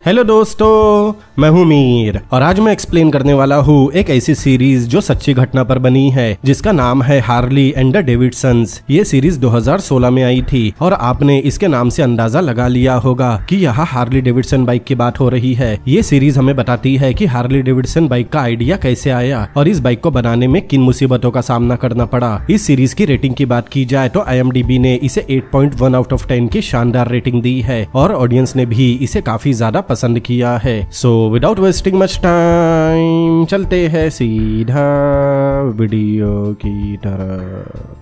Hello दोस्तों, मैं हूं मीर और आज मैं एक्सप्लेन करने वाला हूं एक ऐसी सीरीज जो सच्ची घटना पर बनी है जिसका नाम है हार्ली एंड द डेविडसन्स। ये सीरीज 2016 में आई थी और आपने इसके नाम से अंदाजा लगा लिया होगा कि यहाँ हार्ली डेविडसन बाइक की बात हो रही है। ये सीरीज हमें बताती है कि हार्ली डेविडसन बाइक का आइडिया कैसे आया और इस बाइक को बनाने में किन मुसीबतों का सामना करना पड़ा। इस सीरीज की रेटिंग की बात की जाए तो IMDb ने इसे 8.1 आउट ऑफ 10 की शानदार रेटिंग दी है और ऑडियंस ने भी इसे काफी ज्यादा पसंद किया है। So without wasting much time चलते हैं सीधा वीडियो की तरफ।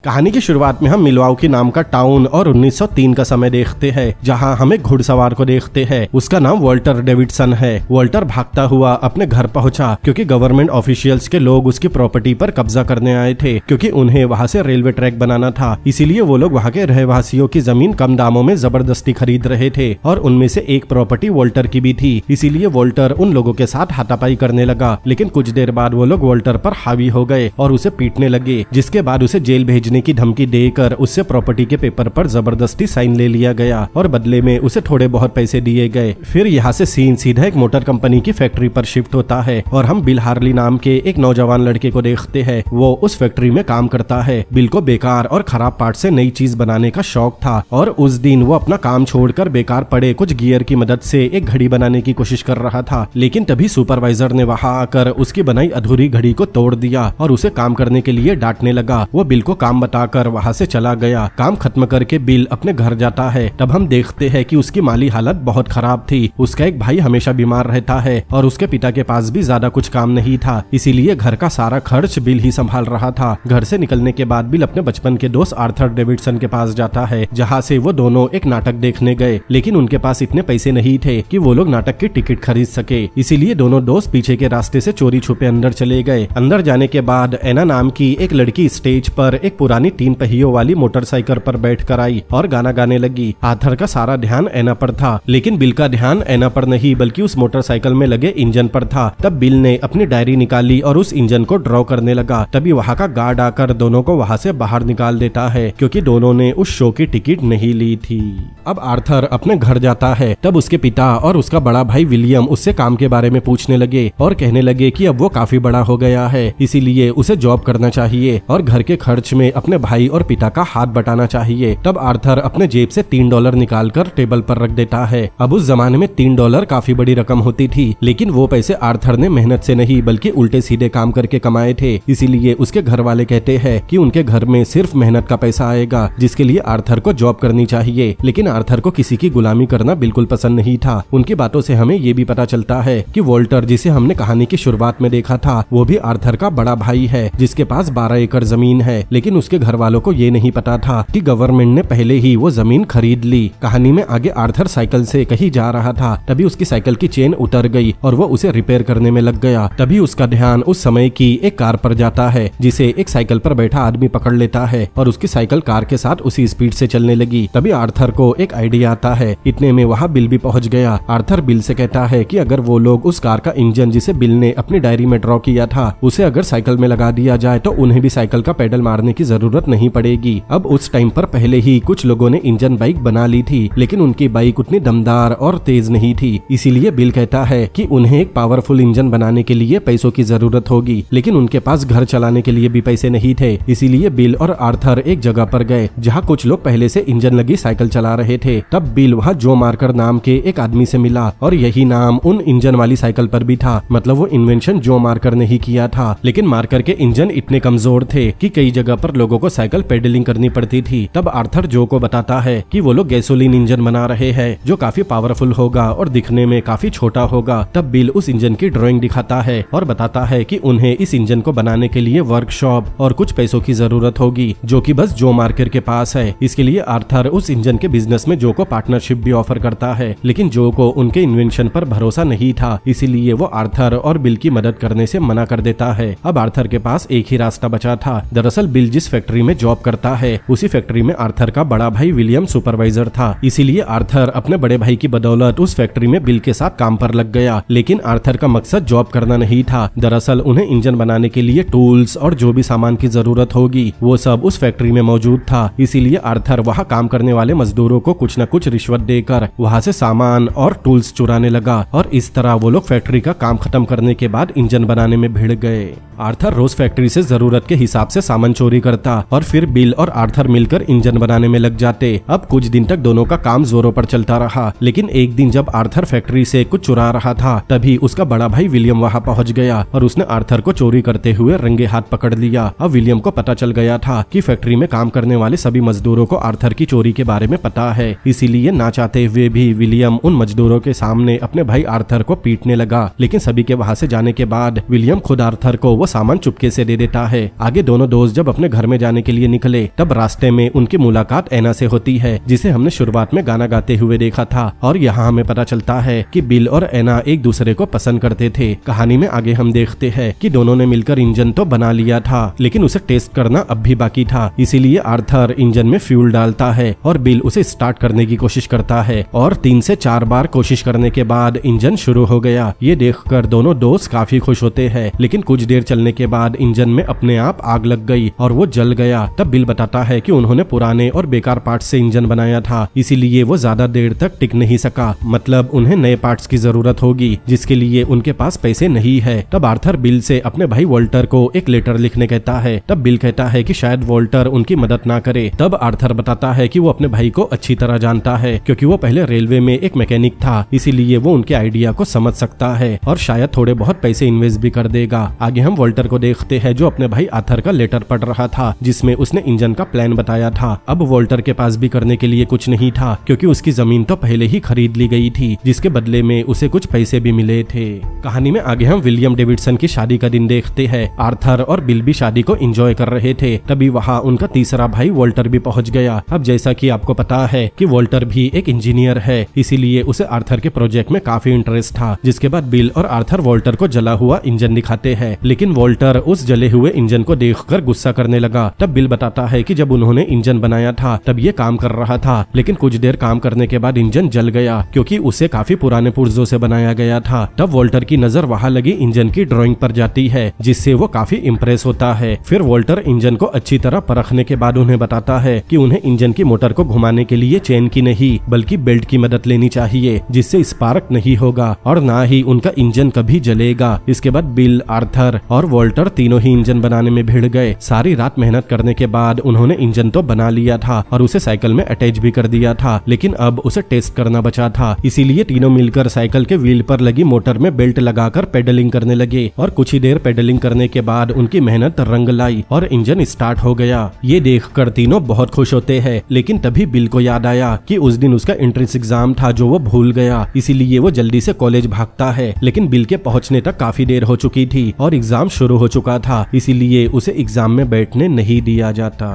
कहानी की शुरुआत में हम मिल्वाउकी नाम का टाउन और 1903 का समय देखते हैं, जहां हम एक घुड़सवार को देखते हैं। उसका नाम वॉल्टर डेविडसन है। वॉल्टर भागता हुआ अपने घर पहुंचा क्योंकि गवर्नमेंट ऑफिशियल्स के लोग उसकी प्रॉपर्टी पर कब्जा करने आए थे, क्योंकि उन्हें वहां से रेलवे ट्रैक बनाना था। इसीलिए वो लोग वहां के रहवासियों की जमीन कम दामों में जबरदस्ती खरीद रहे थे और उनमें से एक प्रॉपर्टी वॉल्टर की भी थी। इसीलिए वॉल्टर उन लोगों के साथ हाथापाई करने लगा, लेकिन कुछ देर बाद वो लोग वॉल्टर पर हावी हो गए और उसे पीटने लगे, जिसके बाद उसे जेल भेजने की धमकी देकर उससे प्रॉपर्टी के पेपर पर जबरदस्ती साइन ले लिया गया और बदले में उसे थोड़े बहुत पैसे दिए गए। फिर यहाँ से सीन सीधा एक मोटर कंपनी की फैक्ट्री पर शिफ्ट होता है और हम बिल हार्ली नाम के एक नौजवान लड़के को देखते हैं। वो उस फैक्ट्री में काम करता है। बिल को बेकार और खराब पार्ट से नई चीज बनाने का शौक था और उस दिन वो अपना काम छोड़कर बेकार पड़े कुछ गियर की मदद से एक घड़ी बनाने की कोशिश कर रहा था। लेकिन तभी सुपरवाइजर ने वहां आकर उसकी बनाई अधूरी घड़ी को तोड़ दिया और उसे काम करने के लिए डांटने लगा। वो बिल को काम बताकर वहां से चला गया। काम खत्म करके बिल अपने घर जाता है। तब हम देखते हैं कि उसकी माली हालत बहुत खराब थी। उसका एक भाई हमेशा बीमार रहता है और उसके पिता के पास भी ज्यादा कुछ काम नहीं था, इसीलिए घर का सारा खर्च बिल ही संभाल रहा था। घर से निकलने के बाद बिल अपने बचपन के दोस्त आर्थर डेविडसन के पास जाता है, जहाँ से वो दोनों एक नाटक देखने गए, लेकिन उनके पास इतने पैसे नहीं थे कि वो लोग नाटक की टिकट खरीद सके। इसीलिए दोनों दोस्त पीछे के रास्ते से चोरी छुपे अंदर चले गए। अंदर जाने के बाद एना नाम की एक लड़की स्टेज पर एक पुरानी 3 पहियों वाली मोटरसाइकिल पर बैठकर आई और गाना गाने लगी। आर्थर का सारा ध्यान एना पर था, लेकिन बिल का ध्यान एना पर नहीं बल्कि उस मोटरसाइकिल में लगे इंजन पर था। तब बिल ने अपनी डायरी निकाली और उस इंजन को ड्रॉ करने लगा। तभी वहाँ का गार्ड आकर दोनों को वहाँ से बाहर निकाल देता है, क्योंकि दोनों ने उस शो की टिकट नहीं ली थी। अब आर्थर अपने घर जाता है। तब उसके पिता और उसका बड़ा भाई विलियम उससे काम के बारे में पूछने लगे और कहने लगे कि अब वो काफी बड़ा हो गया है, इसीलिए उसे जॉब करना चाहिए और घर के खर्च में अपने भाई और पिता का हाथ बटाना चाहिए। तब आर्थर अपने जेब से $3 निकालकर टेबल पर रख देता है। अब उस जमाने में $3 काफी बड़ी रकम होती थी, लेकिन वो पैसे आर्थर ने मेहनत से नहीं बल्कि उल्टे सीधे काम करके कमाए थे। इसीलिए उसके घर वाले कहते हैं कि उनके घर में सिर्फ मेहनत का पैसा आएगा, जिसके लिए आर्थर को जॉब करनी चाहिए। लेकिन आर्थर को किसी की गुलामी करना बिल्कुल पसंद नहीं था। उनकी बातों से हमें ये भी पता चलता है कि वॉल्टर, जिसे हमने कहानी की शुरुआत में देखा था, वो भी आर्थर का बड़ा भाई है, जिसके पास 12 एकड़ जमीन है। लेकिन उसके घर वालों को ये नहीं पता था कि गवर्नमेंट ने पहले ही वो जमीन खरीद ली। कहानी में आगे आर्थर साइकिल से कहीं जा रहा था। तभी उसकी साइकिल की चेन उतर गई और वो उसे रिपेयर करने में लग गया। तभी उसका ध्यान उस समय की एक कार पर जाता है, जिसे एक साइकिल पर बैठा आदमी पकड़ लेता है और उसकी साइकिल कार के साथ उसी स्पीड से चलने लगी। तभी आर्थर को एक आइडिया आता है। इतने में वहाँ बिल भी पहुँच गया। आर्थर बिल से कहता है कि अगर वो लोग उस कार का इंजन, जिसे बिल ने अपनी डायरी में ड्रॉ किया था, उसे अगर साइकिल में लगा दिया जाए तो उन्हें भी साइकिल का पेडल मारने की जरूरत नहीं पड़ेगी। अब उस टाइम पर पहले ही कुछ लोगों ने इंजन बाइक बना ली थी, लेकिन उनकी बाइक उतनी दमदार और तेज नहीं थी। इसीलिए बिल कहता है कि उन्हें एक पावरफुल इंजन बनाने के लिए पैसों की जरूरत होगी, लेकिन उनके पास घर चलाने के लिए भी पैसे नहीं थे। इसीलिए बिल और आर्थर एक जगह पर गए जहाँ कुछ लोग पहले से इंजन लगी साइकिल चला रहे थे। तब बिल वहाँ जो मार्कर नाम के एक आदमी से मिला और यही नाम उन इंजन वाली साइकिल पर भी था। मतलब वो इन्वेंशन जो मार्कर ने ही किया था, लेकिन मार्कर के इंजन इतने कमजोर थे कि कई जगह पर लोगों को साइकिल पेडलिंग करनी पड़ती थी। तब आर्थर जो को बताता है कि वो लोग गैसोलीन इंजन बना रहे हैं जो काफी पावरफुल होगा और दिखने में काफी छोटा होगा। तब बिल उस इंजन की ड्राइंग दिखाता है और बताता है कि उन्हें इस इंजन को बनाने के लिए वर्कशॉप और कुछ पैसों की जरूरत होगी, जो कि बस जो मार्कर के पास है। इसके लिए आर्थर उस इंजन के बिजनेस में जो को पार्टनरशिप भी ऑफर करता है, लेकिन जो को उनके इन्वेंशन पर भरोसा नहीं था, इसीलिए वो आर्थर और बिल की मदद करने से मना कर देता है। अब आर्थर के पास एक ही रास्ता बचा था। दरअसल बिल जिस फैक्ट्री में जॉब करता है। उसी फैक्ट्री में आर्थर का बड़ा भाई विलियम सुपरवाइजर था, इसीलिए आर्थर अपने बड़े भाई की बदौलत उस फैक्ट्री में बिल के साथ काम पर लग गया। लेकिन आर्थर का मकसद जॉब करना नहीं था, दरअसल उन्हें इंजन बनाने के लिए टूल्स और जो भी सामान की जरूरत होगी वो सब उस फैक्ट्री में मौजूद था। इसीलिए आर्थर वहाँ काम करने वाले मजदूरों को कुछ न कुछ रिश्वत देकर वहाँ से सामान और टूल्स चुराने लगा और इस तरह वो लोग फैक्ट्री का काम खत्म करने के बाद इंजन बनाने में भिड़ गए। आर्थर रोज फैक्ट्री से जरूरत के हिसाब से सामान चोरी करता और फिर बिल और आर्थर मिलकर इंजन बनाने में लग जाते। अब कुछ दिन तक दोनों का काम जोरों पर चलता रहा, लेकिन एक दिन जब आर्थर फैक्ट्री से कुछ चुरा रहा था तभी उसका बड़ा भाई विलियम वहाँ पहुँच गया और उसने आर्थर को चोरी करते हुए रंगे हाथ पकड़ लिया। अब विलियम को पता चल गया था कि फैक्ट्री में काम करने वाले सभी मजदूरों को आर्थर की चोरी के बारे में पता है, इसीलिए ना चाहते हुए भी विलियम उन मजदूरों के सामने अपने भाई आर्थर को पीटने लगा। लेकिन सभी के वहाँ से जाने के बाद विलियम खुद आर्थर को वो सामान चुपके से दे देता है। आगे दोनों दोस्त जब अपने घर में जाने के लिए निकले तब रास्ते में उनकी मुलाकात एना से होती है, जिसे हमने शुरुआत में गाना गाते हुए देखा था। और यहाँ हमें पता चलता है कि बिल और एना एक दूसरे को पसंद करते थे। कहानी में आगे हम देखते हैं कि दोनों ने मिलकर इंजन तो बना लिया था, लेकिन उसे टेस्ट करना अब भी बाकी था। इसीलिए आर्थर इंजन में फ्यूल डालता है और बिल उसे स्टार्ट करने की कोशिश करता है और 3 से 4 बार कोशिश करने के बाद इंजन शुरू हो गया। ये देखकर दोनों दोस्त काफी खुश होते हैं, लेकिन कुछ देर चलने के बाद इंजन में अपने आप आग लग गई और वो जल गया। तब बिल बताता है कि उन्होंने पुराने और बेकार पार्ट्स से इंजन बनाया था, इसीलिए वो ज्यादा देर तक टिक नहीं सका, मतलब उन्हें नए पार्ट्स की जरूरत होगी जिसके लिए उनके पास पैसे नहीं है। तब आर्थर बिल से अपने भाई वॉल्टर को एक लेटर लिखने कहता है। तब बिल कहता है कि शायद वॉल्टर उनकी मदद ना करे। तब आर्थर बताता है कि वो अपने भाई को अच्छी तरह जानता है, क्योंकि वो पहले रेलवे में एक मैकेनिक था, इसीलिए वो उनके आइडिया को समझ सकता है और शायद थोड़े बहुत पैसे इन्वेस्ट भी कर देगा। आगे हम वॉल्टर को देखते हैं जो अपने भाई आर्थर का लेटर पढ़ रहा था, जिसमें उसने इंजन का प्लान बताया था। अब वॉल्टर के पास भी करने के लिए कुछ नहीं था, क्योंकि उसकी जमीन तो पहले ही खरीद ली गई थी, जिसके बदले में उसे कुछ पैसे भी मिले थे। कहानी में आगे हम विलियम डेविडसन की शादी का दिन देखते हैं। आर्थर और बिल भी शादी को एंजॉय कर रहे थे, तभी वहाँ उनका तीसरा भाई वॉल्टर भी पहुँच गया। अब जैसा कि आपको पता है कि वॉल्टर भी एक इंजीनियर है, इसीलिए उसे आर्थर के प्रोजेक्ट में काफी इंटरेस्ट था। जिसके बाद बिल और आर्थर वॉल्टर को जला हुआ इंजन दिखाते हैं, लेकिन वॉल्टर उस जले हुए इंजन को देखकर गुस्सा करने लगा। तब बिल बताता है कि जब उन्होंने इंजन बनाया था तब ये काम कर रहा था, लेकिन कुछ देर काम करने के बाद इंजन जल गया, क्योंकि उसे काफी पुराने पुर्जों से बनाया गया था। तब वॉल्टर की नजर वहाँ लगी इंजन की ड्राइंग पर जाती है, जिससे वो काफी इम्प्रेस होता है। फिर वॉल्टर इंजन को अच्छी तरह परखने के बाद उन्हें बताता है कि उन्हें इंजन की मोटर को घुमाने के लिए चेन की नहीं बल्कि बेल्ट की मदद लेनी चाहिए, जिससे स्पार्क नहीं होगा और ना ही उनका इंजन कभी जलेगा। इसके बाद बिल, आर्थर और वॉल्टर तीनों ही इंजन बनाने में भिड़ गए। सारी रात मेहनत करने के बाद उन्होंने इंजन तो बना लिया था और उसे साइकिल में अटैच भी कर दिया था, लेकिन अब उसे टेस्ट करना बचा था। इसीलिए तीनों मिलकर साइकिल के व्हील पर लगी मोटर में बेल्ट लगाकर पेडलिंग करने लगे और कुछ ही देर पेडलिंग करने के बाद उनकी मेहनत रंग लाई और इंजन स्टार्ट हो गया। ये देखकर तीनों बहुत खुश होते हैं, लेकिन तभी बिल को याद आया कि उस दिन उसका एंट्रेंस एग्जाम था जो वो भूल गया। इसीलिए वो जल्दी से कॉलेज भागता है, लेकिन बिल के पहुंचने तक काफी देर हो चुकी थी और एग्जाम शुरू हो चुका था, इसीलिए उसे एग्जाम में बैठने नहीं दिया जाता।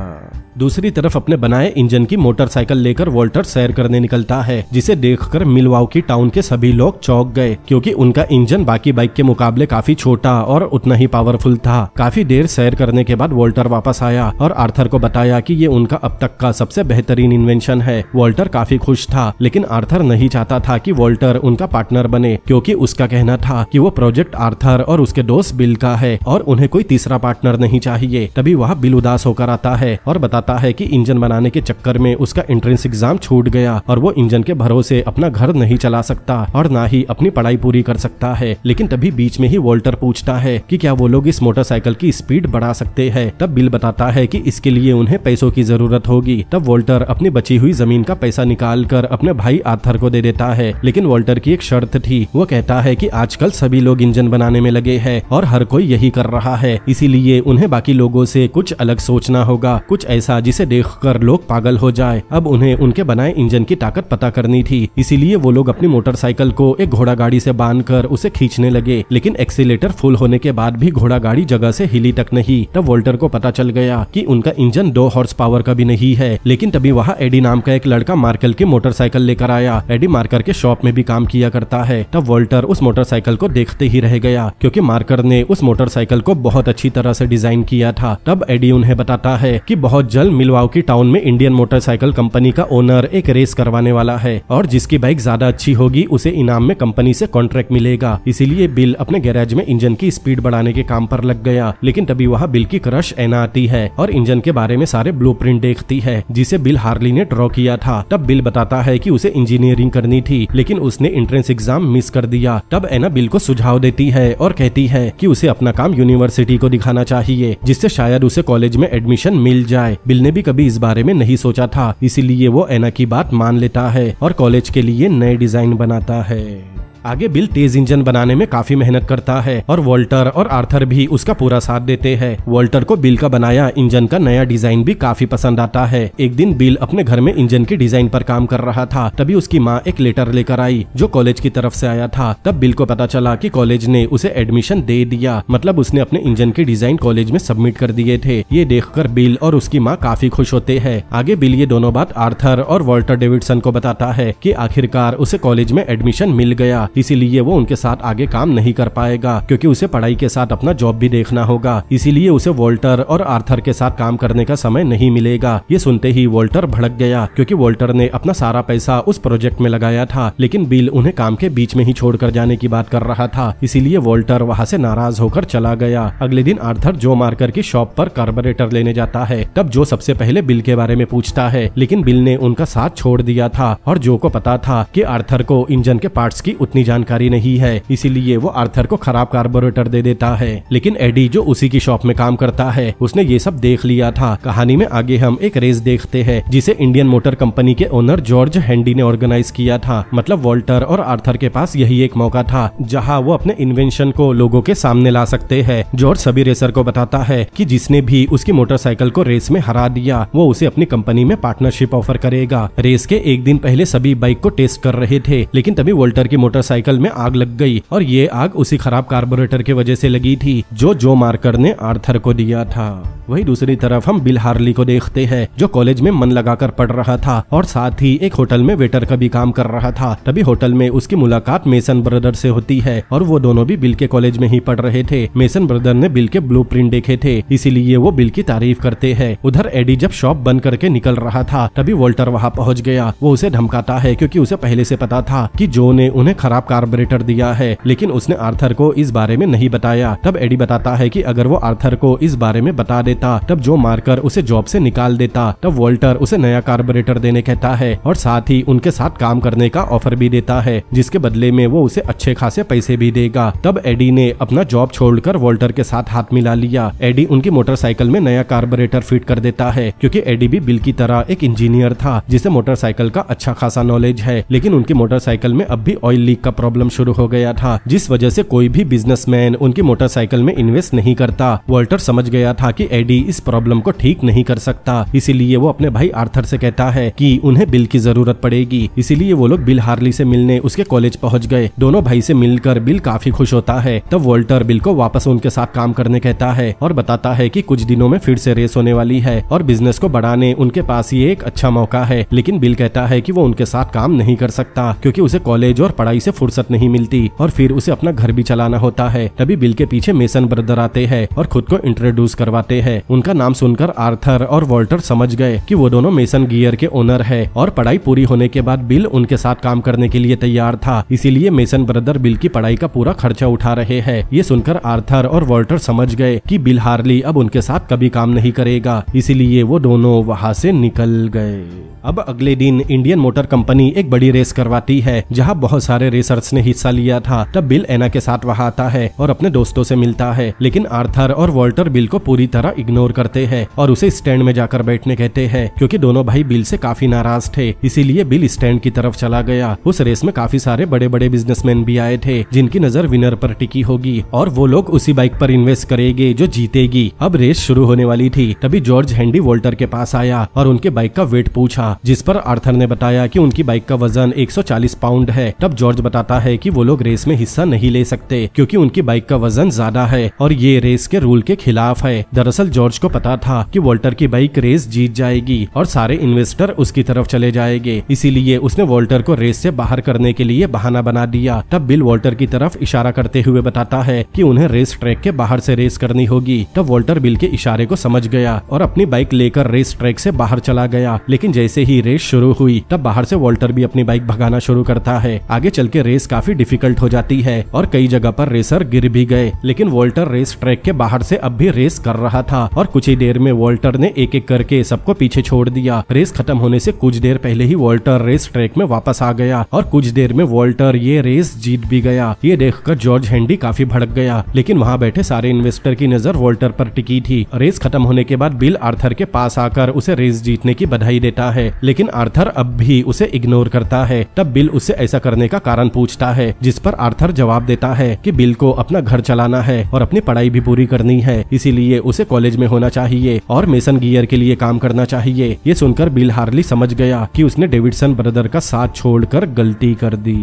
दूसरी तरफ अपने बनाए इंजन की मोटरसाइकिल लेकर वॉल्टर सैर करने निकलता है, जिसे देखकर मिलवाउकी टाउन के सभी लोग चौंक गए, क्योंकि उनका इंजन बाकी बाइक के मुकाबले काफी छोटा और उतना ही पावरफुल था। काफी देर सैर करने के बाद वॉल्टर वापस आया और आर्थर को बताया कि ये उनका अब तक का सबसे बेहतरीन इन्वेंशन है। वॉल्टर काफी खुश था, लेकिन आर्थर नहीं चाहता था कि वॉल्टर उनका पार्टनर बने, क्योंकि उसका कहना था कि वो प्रोजेक्ट आर्थर और उसके दोस्त बिल का है और उन्हें कोई तीसरा पार्टनर नहीं चाहिए। तभी वह बिल उदास होकर आता है और बताता है कि इंजन बनाने के चक्कर में उसका एंट्रेंस एग्जाम छूट गया और वो इंजन के भरोसे अपना घर नहीं चला सकता और ना ही अपनी पढ़ाई पूरी कर सकता है। लेकिन तभी बीच में ही वॉल्टर पूछता है कि क्या वो लोग इस मोटरसाइकिल की स्पीड बढ़ा सकते हैं। तब बिल बताता है कि इसके लिए उन्हें पैसों की जरूरत होगी। तब वॉल्टर अपनी बची हुई जमीन का पैसा निकाल कर अपने भाई आर्थर को दे देता है, लेकिन वॉल्टर की एक शर्त थी। वो कहता है कि आजकल सभी लोग इंजन बनाने में लगे हैं और हर कोई यही कर रहा है, इसीलिए उन्हें बाकी लोगों से कुछ अलग सोचना होगा, कुछ ऐसा ऐसा जिसे देखकर लोग पागल हो जाए। अब उन्हें उनके बनाए इंजन की ताकत पता करनी थी, इसीलिए वो लोग अपनी मोटरसाइकिल को एक घोड़ा गाड़ी से बांधकर उसे खींचने लगे, लेकिन एक्सीलेटर फुल होने के बाद भी घोड़ा गाड़ी जगह से हिली तक नहीं। तब वॉल्टर को पता चल गया कि उनका इंजन 2 हॉर्स पावर का भी नहीं है। लेकिन तभी वहाँ एडी नाम का एक लड़का मार्कल की मोटरसाइकिल लेकर आया। एडी मार्कर के शॉप में भी काम किया करता है। तब वॉल्टर उस मोटरसाइकिल को देखते ही रह गया, क्योंकि मार्कर ने उस मोटरसाइकिल को बहुत अच्छी तरह से डिजाइन किया था। तब एडी उन्हें बताता है कि बहुत जल्द मिलवाकी टाउन में इंडियन मोटरसाइकिल कंपनी का ओनर एक रेस करवाने वाला है, और जिसकी बाइक ज्यादा अच्छी होगी उसे इनाम में कंपनी से कॉन्ट्रैक्ट मिलेगा। इसीलिए बिल अपने गैराज में इंजन की स्पीड बढ़ाने के काम पर लग गया। लेकिन तभी वहाँ बिल की क्रश एना आती है और इंजन के बारे में सारे ब्लूप्रिंट देखती है, जिसे बिल हार्ली ने ड्रॉ किया था। तब बिल बताता है कि उसे इंजीनियरिंग करनी थी, लेकिन उसने एंट्रेंस एग्जाम मिस कर दिया। तब एना बिल को सुझाव देती है और कहती है कि उसे अपना काम यूनिवर्सिटी को दिखाना चाहिए, जिससे शायद उसे कॉलेज में एडमिशन मिल जाए। बिल ने भी कभी इस बारे में नहीं सोचा था, इसीलिए वो एना की बात मान लेता है और कॉलेज के लिए नए डिजाइन बनाता है। आगे बिल तेज इंजन बनाने में काफी मेहनत करता है और वॉल्टर और आर्थर भी उसका पूरा साथ देते हैं। वॉल्टर को बिल का बनाया इंजन का नया डिजाइन भी काफी पसंद आता है। एक दिन बिल अपने घर में इंजन की डिजाइन पर काम कर रहा था, तभी उसकी माँ एक लेटर लेकर आई जो कॉलेज की तरफ से आया था। तब बिल को पता चला कि कॉलेज ने उसे एडमिशन दे दिया, मतलब उसने अपने इंजन के डिजाइन कॉलेज में सबमिट कर दिए थे। ये देखकर बिल और उसकी माँ काफी खुश होते हैं। आगे बिल ये दोनों बात आर्थर और वॉल्टर डेविडसन को बताता है कि आखिरकार उसे कॉलेज में एडमिशन मिल गया, इसीलिए वो उनके साथ आगे काम नहीं कर पाएगा, क्योंकि उसे पढ़ाई के साथ अपना जॉब भी देखना होगा। इसीलिए उसे वॉल्टर और आर्थर के साथ काम करने का समय नहीं मिलेगा। ये सुनते ही वॉल्टर भड़क गया, क्योंकि वॉल्टर ने अपना सारा पैसा उस प्रोजेक्ट में लगाया था, लेकिन बिल उन्हें काम के बीच में ही छोड़कर जाने की बात कर रहा था। इसीलिए वॉल्टर वहाँ से नाराज होकर चला गया। अगले दिन आर्थर जो मार्कर की शॉप पर कार्बोरेटर लेने जाता है। तब जो सबसे पहले बिल के बारे में पूछता है, लेकिन बिल ने उनका साथ छोड़ दिया था और जो को पता था कि आर्थर को इंजन के पार्ट्स की उतनी जानकारी नहीं है, इसीलिए वो आर्थर को खराब कार्बोरेटर दे देता है। लेकिन एडी जो उसी की शॉप में काम करता है, उसने ये सब देख लिया था। कहानी में आगे हम एक रेस देखते हैं जिसे इंडियन मोटर कंपनी के ओनर जॉर्ज हैंडी ने ऑर्गेनाइज किया था। मतलब वॉल्टर और आर्थर के पास यही एक मौका था जहाँ वो अपने इन्वेंशन को लोगों के सामने ला सकते हैं। जॉर्ज सभी रेसर को बताता है कि जिसने भी उसकी मोटरसाइकिल को रेस में हरा दिया वो उसे अपनी कंपनी में पार्टनरशिप ऑफर करेगा। रेस के एक दिन पहले सभी बाइक को टेस्ट कर रहे थे, लेकिन तभी वॉल्टर की मोटरसाइकिल में आग लग गई, और ये आग उसी खराब कार्बोरेटर की वजह से लगी थी जो मार्कर ने आर्थर को दिया था। वही दूसरी तरफ हम बिल हार्ली को देखते हैं, जो कॉलेज में मन लगाकर पढ़ रहा था और साथ ही एक होटल में वेटर का भी काम कर रहा था। तभी होटल में उसकी मुलाकात मेसन ब्रदर से होती है, और वो दोनों भी बिल के कॉलेज में ही पढ़ रहे थे। मेसन ब्रदर ने बिल के ब्लूप्रिंट देखे थे, इसीलिए वो बिल की तारीफ करते हैं। उधर एडी जब शॉप बंद करके निकल रहा था, तभी वॉल्टर वहाँ पहुँच गया। वो उसे धमकाता है, क्योंकि उसे पहले से पता था कि जो ने उन्हें खराब कार्बोरेटर दिया है, लेकिन उसने आर्थर को इस बारे में नहीं बताया। तब एडी बताता है कि अगर वो आर्थर को इस बारे में बता देता, तब जो मार्कर उसे जॉब से निकाल देता। तब वॉल्टर उसे नया कार्बोरेटर देने कहता है और साथ ही उनके साथ काम करने का ऑफर भी देता है, जिसके बदले में वो उसे अच्छे खासे पैसे भी देगा। तब एडी ने अपना जॉब छोड़कर वॉल्टर के साथ हाथ मिला लिया। एडी उनकी मोटरसाइकिल में नया कार्बोरेटर फिट कर देता है, क्योंकि एडी भी बिल की तरह एक इंजीनियर था जिसे मोटरसाइकिल का अच्छा खासा नॉलेज है। लेकिन उनकी मोटरसाइकिल में अब भी ऑयल लीक का प्रॉब्लम शुरू हो गया था, जिस वजह से कोई भी बिजनेसमैन उनकी मोटरसाइकिल में इन्वेस्ट नहीं करता। वॉल्टर समझ गया था कि एडी इस प्रॉब्लम को ठीक नहीं कर सकता, इसीलिए वो अपने भाई आर्थर से कहता है कि उन्हें बिल की जरूरत पड़ेगी। इसीलिए वो लोग बिल हार्ली से मिलने उसके कॉलेज पहुंच गए। दोनों भाई से मिलकर बिल काफी खुश होता है। तब वॉल्टर बिल को वापस उनके साथ काम करने कहता है और बताता है कि कुछ दिनों में फिर से रेस होने वाली है और बिजनेस को बढ़ाने उनके पास ये एक अच्छा मौका है। लेकिन बिल कहता है कि वो उनके साथ काम नहीं कर सकता, क्योंकि उसे कॉलेज और पढ़ाई से फुर्सत नहीं मिलती और फिर उसे अपना घर भी चलाना होता है। तभी बिल के पीछे मेसन ब्रदर आते हैं और खुद को इंट्रोड्यूस करवाते हैं। उनका नाम सुनकर आर्थर और वॉल्टर समझ गए कि वो दोनों मेसन गियर के ओनर है, और पढ़ाई पूरी होने के बाद बिल उनके साथ काम करने के लिए तैयार था। इसीलिए मेसन ब्रदर बिल की पढ़ाई का पूरा खर्चा उठा रहे हैं। ये सुनकर आर्थर और वॉल्टर समझ गए कि बिल हार्ली अब उनके साथ कभी काम नहीं करेगा, इसीलिए वो दोनों वहाँ से निकल गए। अब अगले दिन इंडियन मोटर कंपनी एक बड़ी रेस करवाती है, जहाँ बहुत सारे रेसर्स ने हिस्सा लिया था। तब बिल एना के साथ वहाँ आता है और अपने दोस्तों से मिलता है, लेकिन आर्थर और वॉल्टर बिल को पूरी तरह इग्नोर करते हैं और उसे स्टैंड में जाकर बैठने कहते हैं, क्योंकि दोनों भाई बिल से काफी नाराज थे। इसीलिए बिल स्टैंड की तरफ चला गया। उस रेस में काफी सारे बड़े बड़े बिजनेसमैन भी आए थे जिनकी नजर विनर पर टिकी होगी और वो लोग उसी बाइक पर इन्वेस्ट करेंगे जो जीतेगी। अब रेस शुरू होने वाली थी, तभी जॉर्ज हैंडी वॉल्टर के पास आया और उनके बाइक का वेट पूछा, जिस पर आर्थर ने बताया कि उनकी बाइक का वजन 140 पाउंड है। तब जॉर्ज बताता है कि वो लोग रेस में हिस्सा नहीं ले सकते क्योंकि उनकी बाइक का वजन ज्यादा है और ये रेस के रूल के खिलाफ है। दरअसल जॉर्ज को पता था कि वॉल्टर की बाइक रेस जीत जाएगी और सारे इन्वेस्टर उसकी तरफ चले जाएंगे, इसीलिए उसने वॉल्टर को रेस से बाहर करने के लिए बहाना बना दिया। तब बिल वॉल्टर की तरफ इशारा करते हुए बताता है कि उन्हें रेस ट्रैक के बाहर से रेस करनी होगी। तब वॉल्टर बिल के इशारे को समझ गया और अपनी बाइक लेकर रेस ट्रैक से बाहर चला गया। लेकिन जैसे ही रेस शुरू हुई तब बाहर से वॉल्टर भी अपनी बाइक भगाना शुरू करता है। आगे चल के रेस काफी डिफिकल्ट हो जाती है और कई जगह पर रेसर गिर भी गए, लेकिन वॉल्टर रेस ट्रैक के बाहर से अब भी रेस कर रहा था और कुछ ही देर में वॉल्टर ने एक एक करके सबको पीछे छोड़ दिया। रेस खत्म होने से कुछ देर पहले ही वॉल्टर रेस ट्रैक में वापस आ गया और कुछ देर में वॉल्टर ये रेस जीत भी गया। ये देखकर जॉर्ज हैंडी काफी भड़क गया, लेकिन वहाँ बैठे सारे इन्वेस्टर की नजर वॉल्टर पर टिकी थी। रेस खत्म होने के बाद बिल आर्थर के पास आकर उसे रेस जीतने की बधाई देता है, लेकिन आर्थर अब भी उसे इग्नोर करता है। तब बिल उससे ऐसा करने का कारण पूछता है, जिस पर आर्थर जवाब देता है कि बिल को अपना घर चलाना है और अपनी पढ़ाई भी पूरी करनी है, इसीलिए उसे कॉलेज में होना चाहिए और मेसन गियर के लिए काम करना चाहिए। ये सुनकर बिल हार्ली समझ गया कि उसने डेविडसन ब्रदर का साथ छोड़कर गलती कर दी।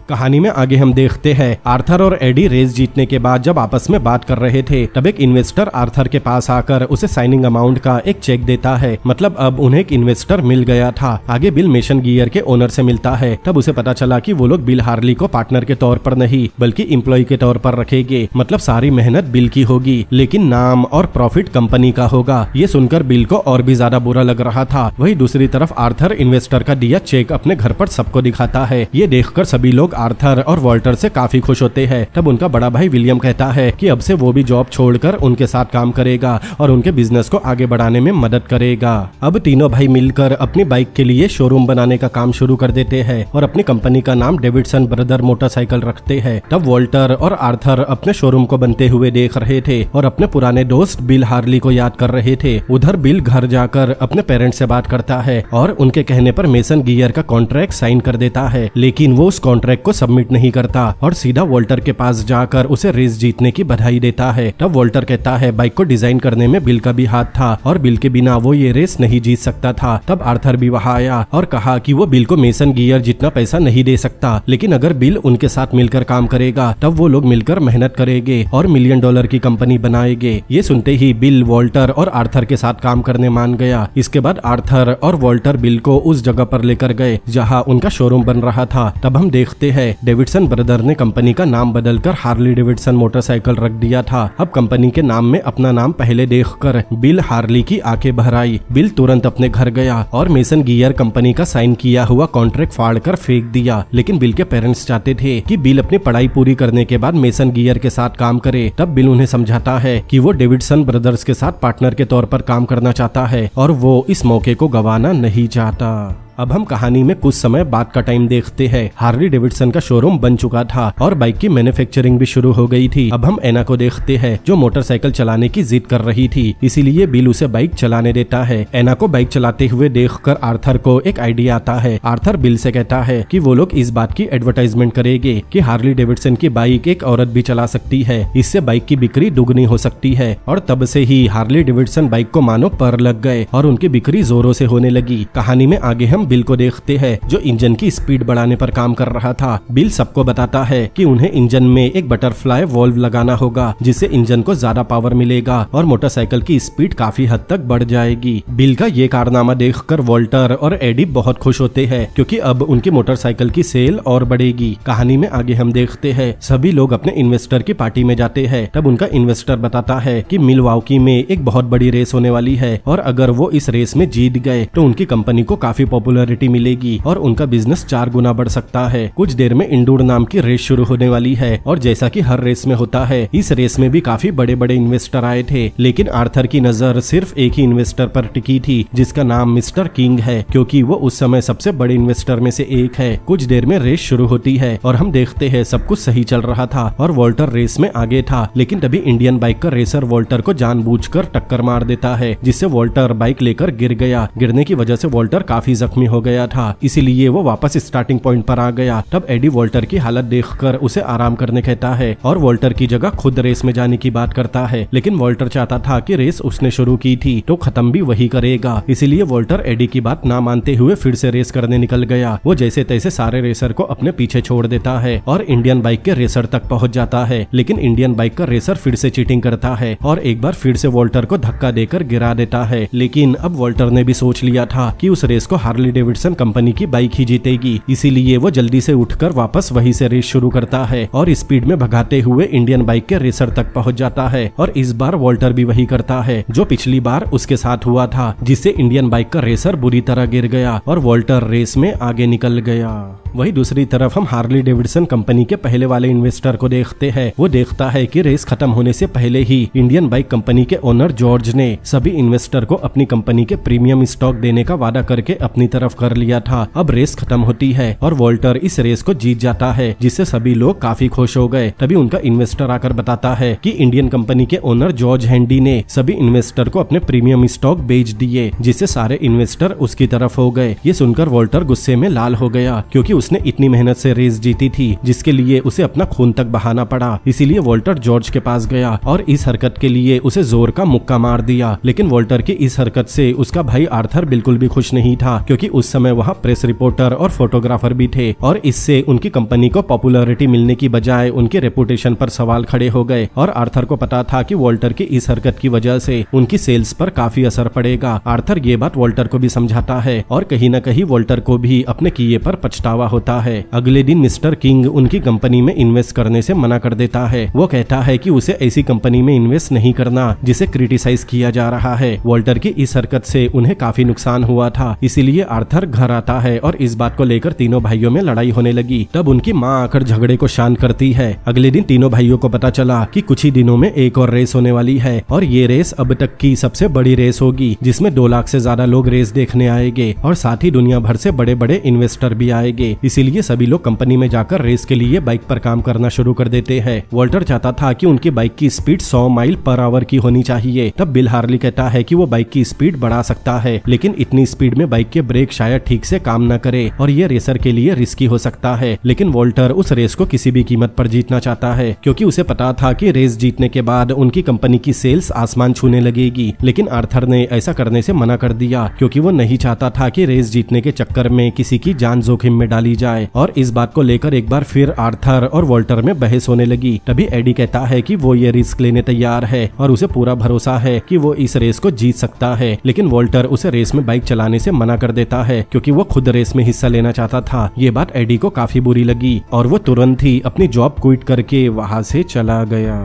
कहानी में आगे हम देखते हैं आर्थर और एडी रेस जीतने के बाद जब आपस में बात कर रहे थे तब एक इन्वेस्टर आर्थर के पास आकर उसे साइनिंग अमाउंट का एक चेक देता है। मतलब अब उन्हें एक इन्वेस्टर मिल गया था। आगे बिल मेसन गियर के ओनर से मिलता है। तब उसे पता चला कि वो लोग बिल हार्ली को पार्टनर के तौर पर नहीं बल्कि एम्प्लॉय के तौर पर रखेंगे। मतलब सारी मेहनत बिल की होगी लेकिन नाम और प्रॉफिट कंपनी का होगा। ये सुनकर बिल को और भी ज्यादा बुरा लग रहा था। वही दूसरी तरफ आर्थर इन्वेस्टर का दिया चेक अपने घर पर सबको दिखाता है। ये देखकर सभी लोग आर्थर और वॉल्टर से काफी खुश होते हैं। तब उनका बड़ा भाई विलियम कहता है कि अब से वो भी जॉब छोड़कर उनके साथ काम करेगा और उनके बिजनेस को आगे बढ़ाने में मदद करेगा। अब तीनों भाई मिलकर अपनी बाइक के लिए शोरूम बनाने का काम शुरू कर देते हैं और अपनी कंपनी का नाम डेविडसन ब्रदर मोटरसाइकिल रखते हैं। तब वॉल्टर और आर्थर अपने शोरूम को बनते हुए देख रहे थे और अपने पुराने दोस्त बिल हार्ली को याद कर रहे थे। उधर बिल घर जाकर अपने पेरेंट्स से बात करता है और उनके कहने पर मेसन गियर का कॉन्ट्रैक्ट साइन कर देता है, लेकिन वो उस कॉन्ट्रैक्ट को सबमिट नहीं करता और सीधा वॉल्टर के पास जाकर उसे रेस जीतने की बधाई देता है। तब वॉल्टर कहता है बाइक को डिजाइन करने में बिल का भी हाथ था और बिल के बिना वो ये रेस नहीं जीत सकता था। तब आर्थर भी वहां आया और कहा कि वो बिल को मेसन गियर जितना पैसा नहीं दे सकता, लेकिन अगर बिल उनके साथ मिलकर काम करेगा तब वो लोग मिलकर मेहनत करेंगे और $1 मिलियन की कंपनी बनाएंगे। ये सुनते ही बिल वॉल्टर और आर्थर के साथ काम करने मान गया। इसके बाद आर्थर और वॉल्टर बिल को उस जगह पर लेकर गए जहाँ उनका शोरूम बन रहा था। तब हम देखते हैं डेविडसन ब्रदर ने कंपनी का नाम बदलकर हार्ली डेविडसन मोटरसाइकिल रख दिया था। अब कंपनी के नाम में अपना नाम पहले देखकर बिल हार्ली की आंखें भर आई। बिल तुरंत अपने घर गया और मेसन गियर कंपनी का साइन किया हुआ कॉन्ट्रैक्ट फाड़कर फेंक दिया। लेकिन बिल के पेरेंट्स चाहते थे कि बिल अपनी पढ़ाई पूरी करने के बाद मेसन गियर के साथ काम करे। तब बिल उन्हें समझाता है कि वो डेविडसन ब्रदर्स के साथ पार्टनर के तौर पर काम करना चाहता है और वो इस मौके को गंवाना नहीं चाहता। अब हम कहानी में कुछ समय बाद का टाइम देखते हैं। हार्ली डेविडसन का शोरूम बन चुका था और बाइक की मैन्युफैक्चरिंग भी शुरू हो गई थी। अब हम एना को देखते हैं जो मोटरसाइकिल चलाने की जिद कर रही थी, इसीलिए बिल उसे बाइक चलाने देता है। एना को बाइक चलाते हुए देखकर आर्थर को एक आइडिया आता है। आर्थर बिल से कहता है कि वो लोग इस बात की एडवर्टाइजमेंट करेंगे कि हार्ली डेविडसन की बाइक एक औरत भी चला सकती है, इससे बाइक की बिक्री दुगनी हो सकती है। और तब से ही हार्ली डेविडसन बाइक को मानो पर लग गए और उनकी बिक्री जोरों से होने लगी। कहानी में आगे हम बिल को देखते हैं जो इंजन की स्पीड बढ़ाने पर काम कर रहा था। बिल सबको बताता है कि उन्हें इंजन में एक बटरफ्लाई वॉल्व लगाना होगा जिससे इंजन को ज्यादा पावर मिलेगा और मोटरसाइकिल की स्पीड काफी हद तक बढ़ जाएगी। बिल का ये कारनामा देखकर वॉल्टर और एडी बहुत खुश होते हैं क्योंकि अब उनकी मोटरसाइकिल की सेल और बढ़ेगी। कहानी में आगे हम देखते हैं सभी लोग अपने इन्वेस्टर की पार्टी में जाते हैं। तब उनका इन्वेस्टर बताता है कि मिलवाउकी में एक बहुत बड़ी रेस होने वाली है और अगर वो इस रेस में जीत गए तो उनकी कंपनी को काफी पॉपुलर पॉपुलैरिटी मिलेगी और उनका बिजनेस 4 गुना बढ़ सकता है। कुछ देर में इंडूर नाम की रेस शुरू होने वाली है और जैसा कि हर रेस में होता है, इस रेस में भी काफी बड़े बड़े इन्वेस्टर आए थे, लेकिन आर्थर की नजर सिर्फ एक ही इन्वेस्टर पर टिकी थी जिसका नाम मिस्टर किंग है, क्योंकि वो उस समय सबसे बड़े इन्वेस्टर में से एक है। कुछ देर में रेस शुरू होती है और हम देखते हैं सब कुछ सही चल रहा था और वॉल्टर रेस में आगे था, लेकिन तभी इंडियन बाइक का रेसर वॉल्टर को जानबूझकर टक्कर मार देता है, जिससे वॉल्टर बाइक लेकर गिर गया। गिरने की वजह से वॉल्टर काफी जख्मी हो गया था, इसीलिए वो वापस स्टार्टिंग पॉइंट पर आ गया। तब एडी वॉल्टर की हालत देखकर उसे आराम करने कहता है और वॉल्टर की जगह खुद रेस में जाने की बात करता है, लेकिन वॉल्टर चाहता था कि रेस उसने शुरू की थी तो खत्म भी वही करेगा, इसीलिए वॉल्टर एडी की बात ना मानते हुए फिर से रेस करने निकल गया। वो जैसे तैसे सारे रेसर को अपने पीछे छोड़ देता है और इंडियन बाइक के रेसर तक पहुंच जाता है, लेकिन इंडियन बाइक का रेसर फिर से चीटिंग करता है और एक बार फिर से वॉल्टर को धक्का देकर गिरा देता है। लेकिन अब वॉल्टर ने भी सोच लिया था कि उस रेस को हार्ली डेविडसन कंपनी की बाइक ही जीतेगी, इसीलिए वो जल्दी से उठकर वापस वहीं से रेस शुरू करता है और स्पीड में भगाते हुए इंडियन बाइक के रेसर तक पहुंच जाता है। और इस बार वॉल्टर भी वही करता है जो पिछली बार उसके साथ हुआ था, जिससे इंडियन बाइक का रेसर बुरी तरह गिर गया और वॉल्टर रेस में आगे निकल गया। वही दूसरी तरफ हम हार्ली डेविडसन कंपनी के पहले वाले इन्वेस्टर को देखते हैं। वो देखता है कि रेस खत्म होने से पहले ही इंडियन बाइक कंपनी के ओनर जॉर्ज ने सभी इन्वेस्टर को अपनी कंपनी के प्रीमियम स्टॉक देने का वादा करके अपनी तरफ कर लिया था। अब रेस खत्म होती है और वॉल्टर इस रेस को जीत जाता है, जिससे सभी लोग काफी खुश हो गए। तभी उनका इन्वेस्टर आकर बताता है कि इंडियन कंपनी के ओनर जॉर्ज हैंडी ने सभी इन्वेस्टर को अपने प्रीमियम स्टॉक बेच दिए, जिससे सारे इन्वेस्टर उसकी तरफ हो गए। ये सुनकर वॉल्टर गुस्से में लाल हो गया, क्योंकि उसने इतनी मेहनत से रेस जीती थी जिसके लिए उसे अपना खून तक बहाना पड़ा। इसीलिए वॉल्टर जॉर्ज के पास गया और इस हरकत के लिए उसे जोर का मुक्का मार दिया। लेकिन वॉल्टर की इस हरकत से उसका भाई आर्थर बिल्कुल भी खुश नहीं था, क्योंकि उस समय वहाँ प्रेस रिपोर्टर और फोटोग्राफर भी थे और इससे उनकी कंपनी को पॉपुलैरिटी मिलने की बजाय उनके रेपुटेशन पर सवाल खड़े हो गए। और आर्थर को पता था कि वॉल्टर की इस हरकत की वजह से उनकी सेल्स पर काफी असर पड़ेगा। आर्थर ये बात वॉल्टर को भी समझाता है और कहीं न कहीं वॉल्टर को भी अपने किए पर पछतावा होता है। अगले दिन मिस्टर किंग उनकी कंपनी में इन्वेस्ट करने से मना कर देता है। वो कहता है कि उसे ऐसी कंपनी में इन्वेस्ट नहीं करना जिसे क्रिटिसाइज किया जा रहा है। वॉल्टर की इस हरकत से उन्हें काफी नुकसान हुआ था, इसीलिए आर्थर घर आता है और इस बात को लेकर तीनों भाइयों में लड़ाई होने लगी। तब उनकी माँ आकर झगड़े को शांत करती है। अगले दिन तीनों भाइयों को पता चला कि कुछ ही दिनों में एक और रेस होने वाली है और ये रेस अब तक की सबसे बड़ी रेस होगी, जिसमें 2 लाख से ज्यादा लोग रेस देखने आएंगे और साथ ही दुनिया भर से बड़े बड़े इन्वेस्टर भी आएंगे। इसीलिए सभी लोग कंपनी में जाकर रेस के लिए बाइक पर काम करना शुरू कर देते हैं। वॉल्टर चाहता था कि उनकी बाइक की स्पीड 100 माइल पर आवर की होनी चाहिए। तब बिल हार्ली कहता है कि वो बाइक की स्पीड बढ़ा सकता है, लेकिन इतनी स्पीड में बाइक के ब्रेक शायद ठीक से काम न करे और ये रेसर के लिए रिस्की हो सकता है। लेकिन वॉल्टर उस रेस को किसी भी कीमत पर जीतना चाहता है, क्योंकि उसे पता था कि रेस जीतने के बाद उनकी कंपनी की सेल्स आसमान छूने लगेगी। लेकिन आर्थर ने ऐसा करने से मना कर दिया, क्योंकि वो नहीं चाहता था कि रेस जीतने के चक्कर में किसी की जान जोखिम में डाली जाए। और इस बात को लेकर एक बार फिर आर्थर और वॉल्टर में बहस होने लगी। तभी एडी कहता है कि वो ये रिस्क लेने तैयार है और उसे पूरा भरोसा है कि वो इस रेस को जीत सकता है। लेकिन वॉल्टर उसे रेस में बाइक चलाने से मना कर देता है, क्योंकि वो खुद रेस में हिस्सा लेना चाहता था। ये बात एडी को काफी बुरी लगी और वो तुरंत ही अपनी जॉब क्विट करके वहां से चला गया।